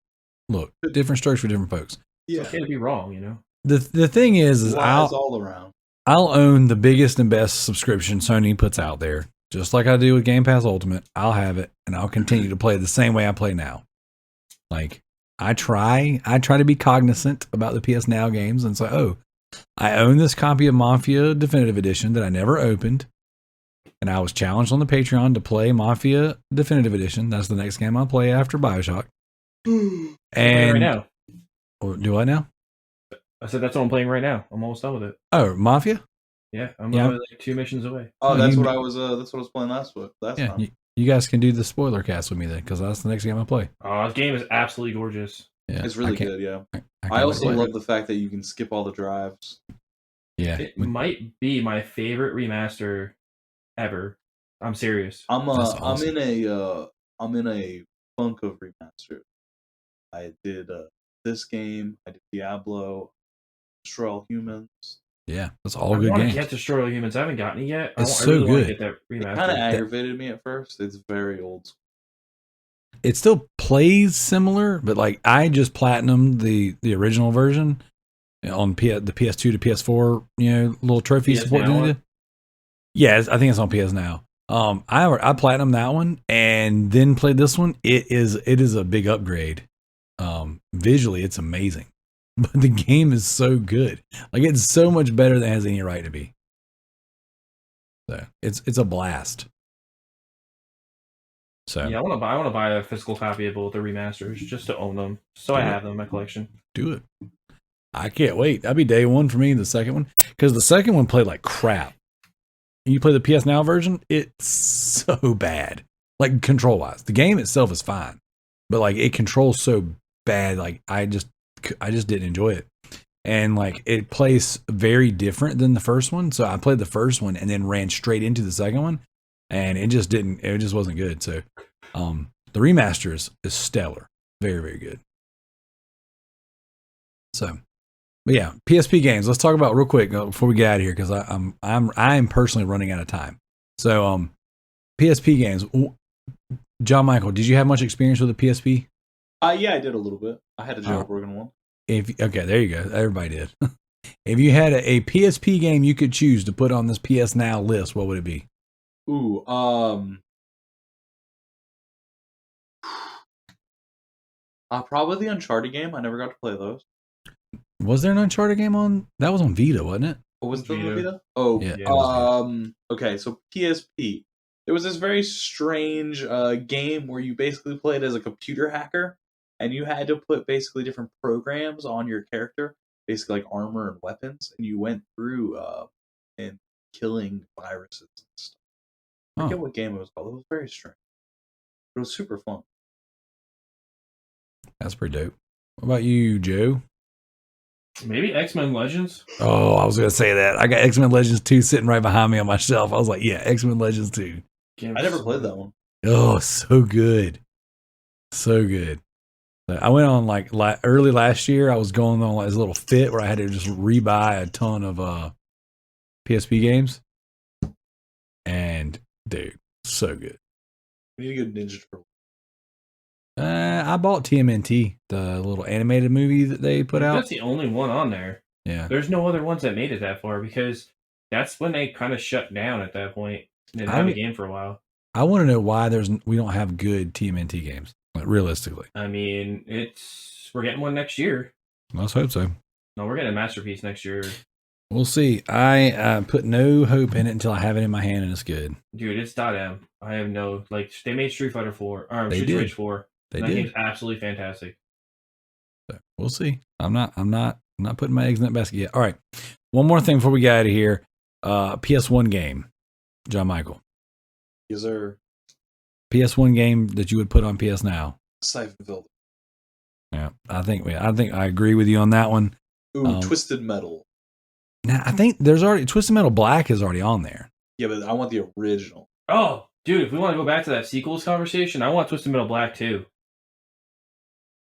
look, different strokes for different folks. Yeah, it's okay to be wrong, The thing is all around. I'll own the biggest and best subscription Sony puts out there, just like I do with Game Pass Ultimate. I'll have it, and I'll continue to play the same way I play now. Like I try to be cognizant about the PS Now games, and say, I own this copy of Mafia Definitive Edition that I never opened. And I was challenged on the Patreon to play Mafia Definitive Edition. That's the next game I'll play after Bioshock. And right now. Do I now? I said that's what I'm playing right now. I'm almost done with it. Oh, Mafia? Yeah, I'm only like 2 missions away. Oh, that's what I was playing last time. You guys can do the spoiler cast with me then, because that's the next game I play. Oh, this game is absolutely gorgeous. Yeah, it's really good. Yeah, I also love the fact that you can skip all the drives. Yeah, it might be my favorite remaster ever. I'm serious. I'm in a funk of remaster. I did this game. I did Diablo, Destroy All Humans. Yeah, that's all good games. I want to get Destroy All Humans. I haven't gotten it yet. It's so good. Want to get that remaster. It kind of aggravated me at first. It's very old school. It still plays similar, but like I just platinumed the original version on the PS2 to PS4, little trophy support. Yeah, I think it's on PS Now. I platinumed that one and then played this one. It is a big upgrade. Visually, it's amazing, but the game is so good. Like it's so much better than it has any right to be. So it's a blast. So yeah, I want to buy a physical copy of both the remasters just to own them, so I have them in my collection. Do it. I can't wait. That'd be day one for me. The second one, because the second one played like crap. You play the PS Now version, it's so bad. Like control wise, the game itself is fine, but like it controls so bad. Like I just didn't enjoy it, and like it plays very different than the first one. So I played the first one and then ran straight into the second one. And it just wasn't good. So, the remaster is stellar. Very, very good. So, but yeah, PSP games. Let's talk about real quick before we get out of here, because I'm personally running out of time. So, PSP games. John Michael, did you have much experience with the PSP? Yeah, I did a little bit. I had a jailbroken one. Okay, there you go. Everybody did. If you had a PSP game you could choose to put on this PS Now list, what would it be? Ooh, probably the Uncharted game. I never got to play those. Was there an Uncharted game on? That was on Vita, wasn't it? What was the Vita. Vita? Oh, Yeah. okay. So PSP. There was this very strange game where you basically played as a computer hacker, and you had to put basically different programs on your character, basically like armor and weapons, and you went through and killing viruses and stuff. I forget what game it was called. It was very strange. It was super fun. That's pretty dope. What about you, Joe? Maybe X-Men Legends. Oh, I was gonna say that. I got X-Men Legends 2 sitting right behind me on my shelf. I was like, yeah, X-Men Legends 2. I never played that one. Oh, so good. So good. I went on like early last year. I was going on like this little fit where I had to just rebuy a ton of PSP games. And dude, so good. We need a good Ninja Turtle. I bought TMNT, the little animated movie that they put out. That's the only one on there. Yeah. There's no other ones that made it that far because that's when they kind of shut down at that point. Didn't have a game for a while. I want to know why we don't have good TMNT games, like realistically. I mean, we're getting one next year. Let's hope so. No, we're getting a Masterpiece next year. We'll see. I put no hope in it until I have it in my hand and it's good. Dude, it's .m. I have no they made Street Fighter 4 or They Street did. Rage 4. That game's absolutely fantastic. So we'll see. I'm not putting my eggs in that basket yet. All right. One more thing before we get out of here. PS1 game. John Michael. Yes, sir. PS1 game that you would put on PS Now. Siphon Filter. Yeah, I think I agree with you on that one. Ooh, Twisted Metal. Now I think there's already Twisted Metal Black is already on there. Yeah, but I want the original. Oh, dude, if we want to go back to that sequels conversation, I want Twisted Metal Black too.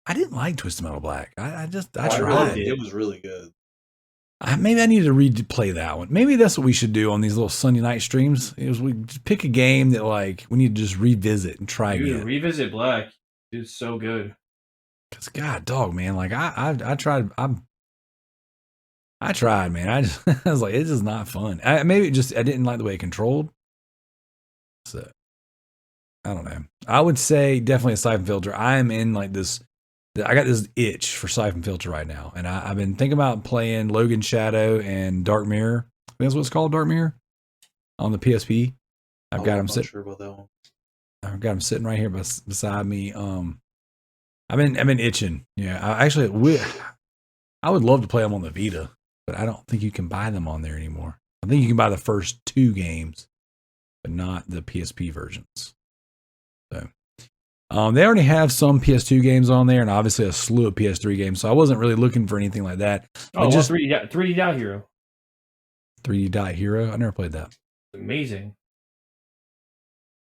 I didn't like Twisted Metal Black. I tried. It was really good. Maybe I need to replay that one. Maybe that's what we should do on these little Sunday night streams. Is we just pick a game that like we need to just revisit and try again. Revisit Black. It's so good. Cause God, dog, man, like I tried. I tried, man. I was like, it's just not fun. I didn't like the way it controlled. So I don't know. I would say definitely a Siphon Filter. I am in like this. I got this itch for Siphon Filter right now, and I've been thinking about playing Logan Shadow and Dark Mirror. I think that's what it's called, Dark Mirror, on the PSP. I've got them sitting. Sure about that one. I've got them sitting right here beside me. I've been itching. Yeah, I would love to play them on the Vita, but I don't think you can buy them on there anymore. I think you can buy the first 2 games, but not the PSP versions. So. They already have some PS2 games on there, and obviously a slew of PS3 games. So I wasn't really looking for anything like that. Oh, just 3D Dot Hero. 3D Dot Hero. I never played that. Amazing.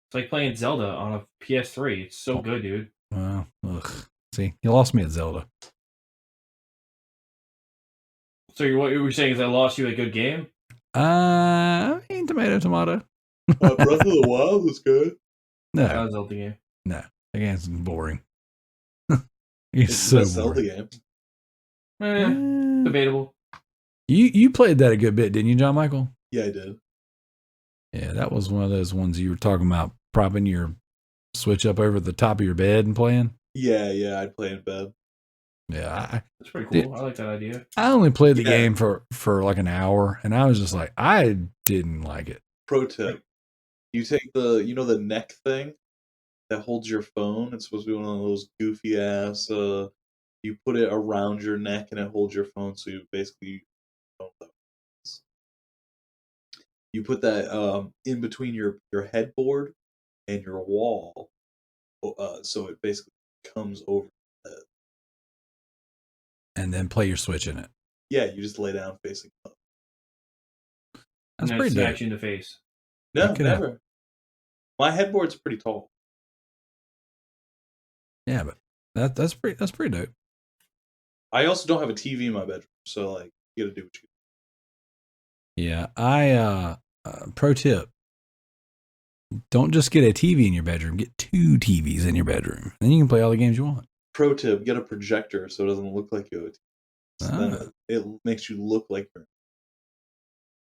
It's like playing Zelda on a PS3. It's so good, dude. Well, see, you lost me at Zelda. So what you were saying is I lost you a good game? I mean, tomato. Breath of the Wild was good. No, that was a Zelda game. No. The game's boring. It's so Zelda game. Debatable. You played that a good bit, didn't you, John Michael? Yeah, I did. Yeah, that was one of those ones you were talking about, propping your Switch up over the top of your bed and playing. Yeah, I'd play in bed. Yeah, that's pretty cool. I like that idea. I only played the game for like an hour, and I was just like, I didn't like it. Pro tip: you take the neck thing that holds your phone. It's supposed to be one of those goofy ass. You put it around your neck and it holds your phone. So you basically, you put that in between your headboard and your wall, so it basically comes over the head. And then play your Switch in it. Yeah, you just lay down facing up. That's pretty dope. Smack you in the face. No, never. My headboard's pretty tall. Yeah, but that's pretty dope. I also don't have a TV in my bedroom, so like you gotta do what you do. Yeah, pro tip: don't just get a TV in your bedroom. Get 2 TVs in your bedroom, then you can play all the games you want. Pro tip: get a projector so it doesn't look like you have a TV. So then it makes you look like you're.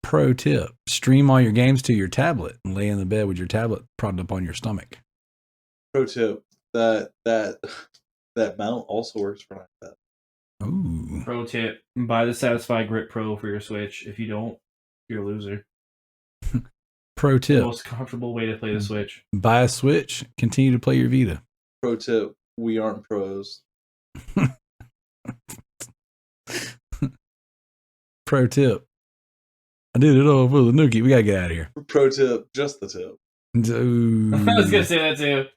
Pro tip: stream all your games to your tablet and lay in the bed with your tablet propped up on your stomach. Pro tip: that mount also works for an iPad. Ooh. Pro tip: buy the Satisfy Grip Pro for your Switch. If you don't, you're a loser. Pro tip: the most comfortable way to play the Switch. Buy a Switch. Continue to play your Vita. Pro tip: we aren't pros. Pro tip: I did it all for the nookie. We gotta get out of here. Pro tip: just the tip. Ooh. I was gonna say that too.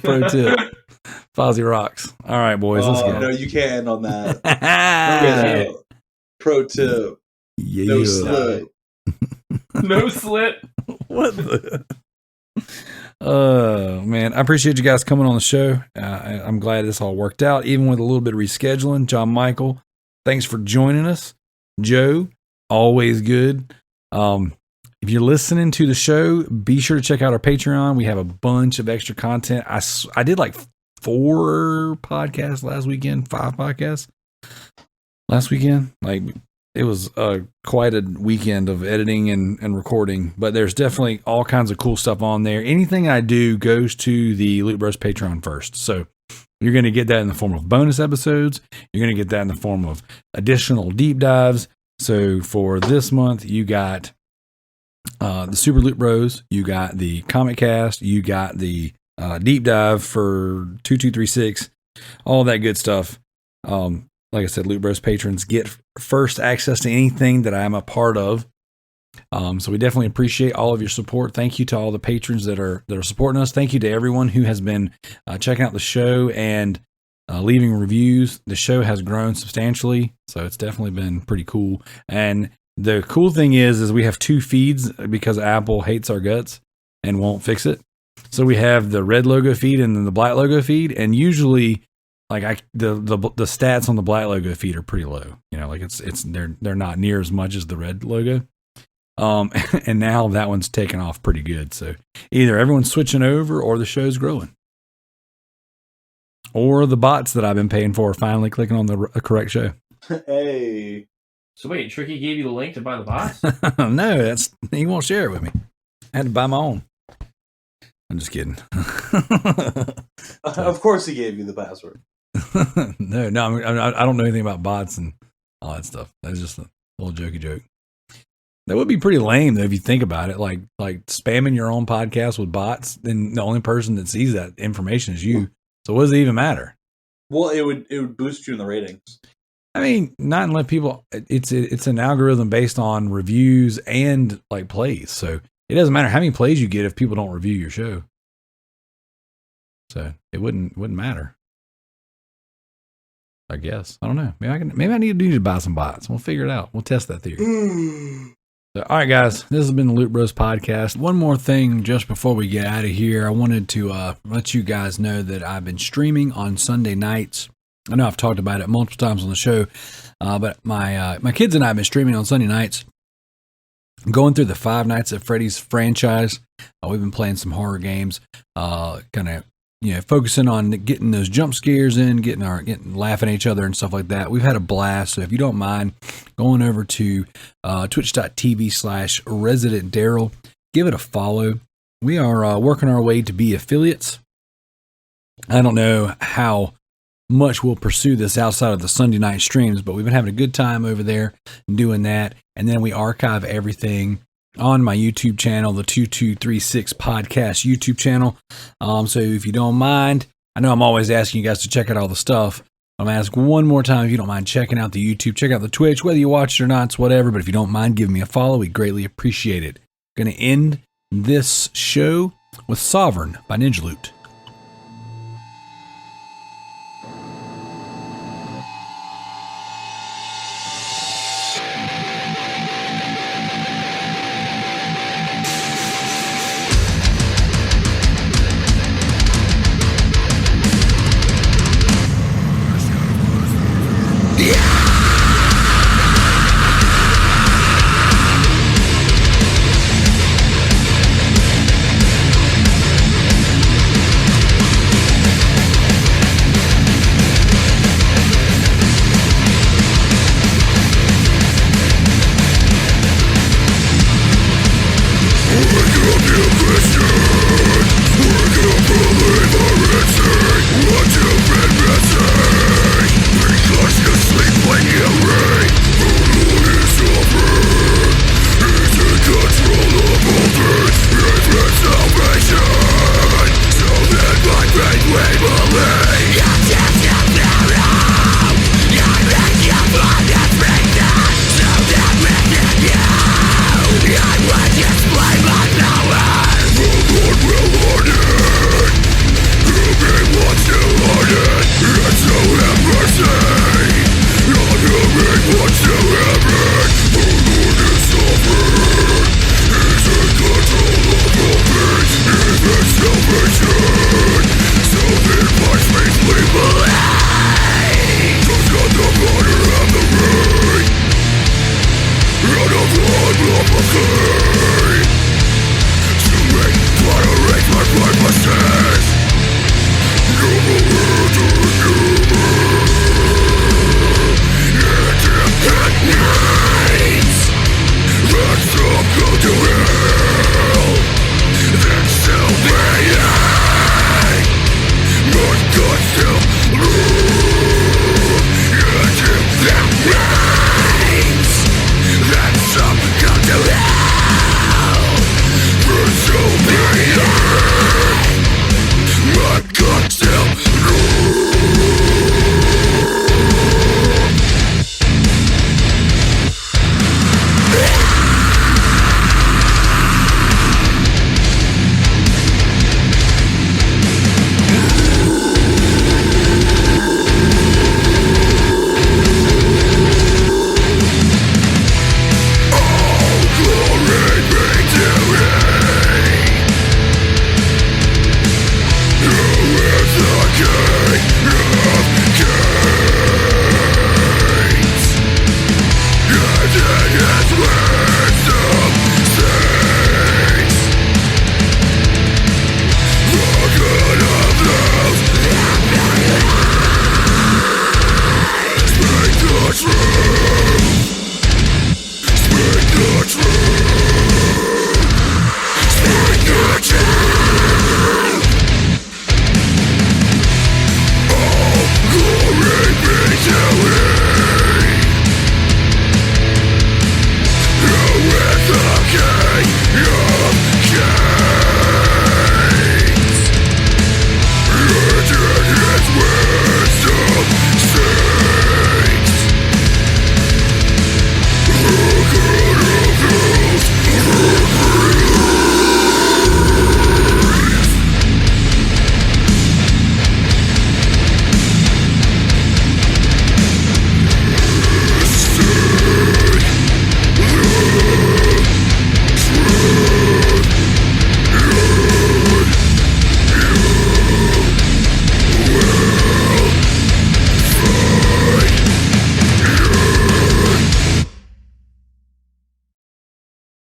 Pro tip: Fozzy rocks. All right, boys, let's go. No, you can't end on that. Yeah. Pro tip: yeah. no slit. No slit. What the? Man, I appreciate you guys coming on the show. I'm glad this all worked out, even with a little bit of rescheduling. John Michael, thanks for joining us. Joe, always good. If you're listening to the show, be sure to check out our Patreon. We have a bunch of extra content. I did like 4 podcasts last weekend, 5 podcasts last weekend. Like, it was quite a weekend of editing and recording, but there's definitely all kinds of cool stuff on there. Anything I do goes to the Loot Bros Patreon first. So you're going to get that in the form of bonus episodes. You're going to get that in the form of additional deep dives. So for this month, you got the Super Loot Bros, you got the Comic Cast, you got the deep dive for 2236, all that good stuff. Like I said, Loot Bros patrons get first access to anything that I'm a part of. So we definitely appreciate all of your support. Thank you to all the patrons that are supporting us. Thank you to everyone who has been checking out the show and leaving reviews. The show has grown substantially, so it's definitely been pretty cool. And the cool thing is we have 2 feeds because Apple hates our guts and won't fix it. So we have the red logo feed and then the black logo feed, and usually, like the stats on the black logo feed are pretty low. You know, like they're not near as much as the red logo. And now that one's taken off pretty good. So either everyone's switching over or the show's growing. Or the bots that I've been paying for are finally clicking on the correct show. Hey. So wait, Tricky gave you the link to buy the bots? No, he won't share it with me. I had to buy my own. I'm just kidding. Of course he gave you the password. No, I don't know anything about bots and all that stuff. That's just a little jokey joke. That would be pretty lame, though, if you think about it. Like spamming your own podcast with bots, then the only person that sees that information is you. So what does it even matter? Well, it would boost you in the ratings. I mean, not unless people. It's an algorithm based on reviews and like plays. So it doesn't matter how many plays you get if people don't review your show. So it wouldn't matter. I guess. I don't know. Maybe I need to buy some bots. We'll figure it out. We'll test that theory. So, all right, guys. This has been the Loot Bros Podcast. One more thing just before we get out of here. I wanted to let you guys know that I've been streaming on Sunday nights. I know I've talked about it multiple times on the show, but my kids and I have been streaming on Sunday nights, going through the Five Nights at Freddy's franchise. We've been playing some horror games, kind of focusing on getting those jump scares in, getting laughing at each other and stuff like that. We've had a blast. So if you don't mind going over to twitch.tv/Residentdarrell, give it a follow. We are working our way to be affiliates. I don't know how much we'll pursue this outside of the Sunday night streams, but we've been having a good time over there doing that. And then we archive everything on my YouTube channel, the 2236 Podcast YouTube channel. So if you don't mind, I know I'm always asking you guys to check out all the stuff. I'm going to ask one more time if you don't mind checking out the YouTube, check out the Twitch, whether you watch it or not, it's whatever. But if you don't mind giving me a follow, we greatly appreciate it. Going to end this show with Sovereign by Ninja Loot. Your question.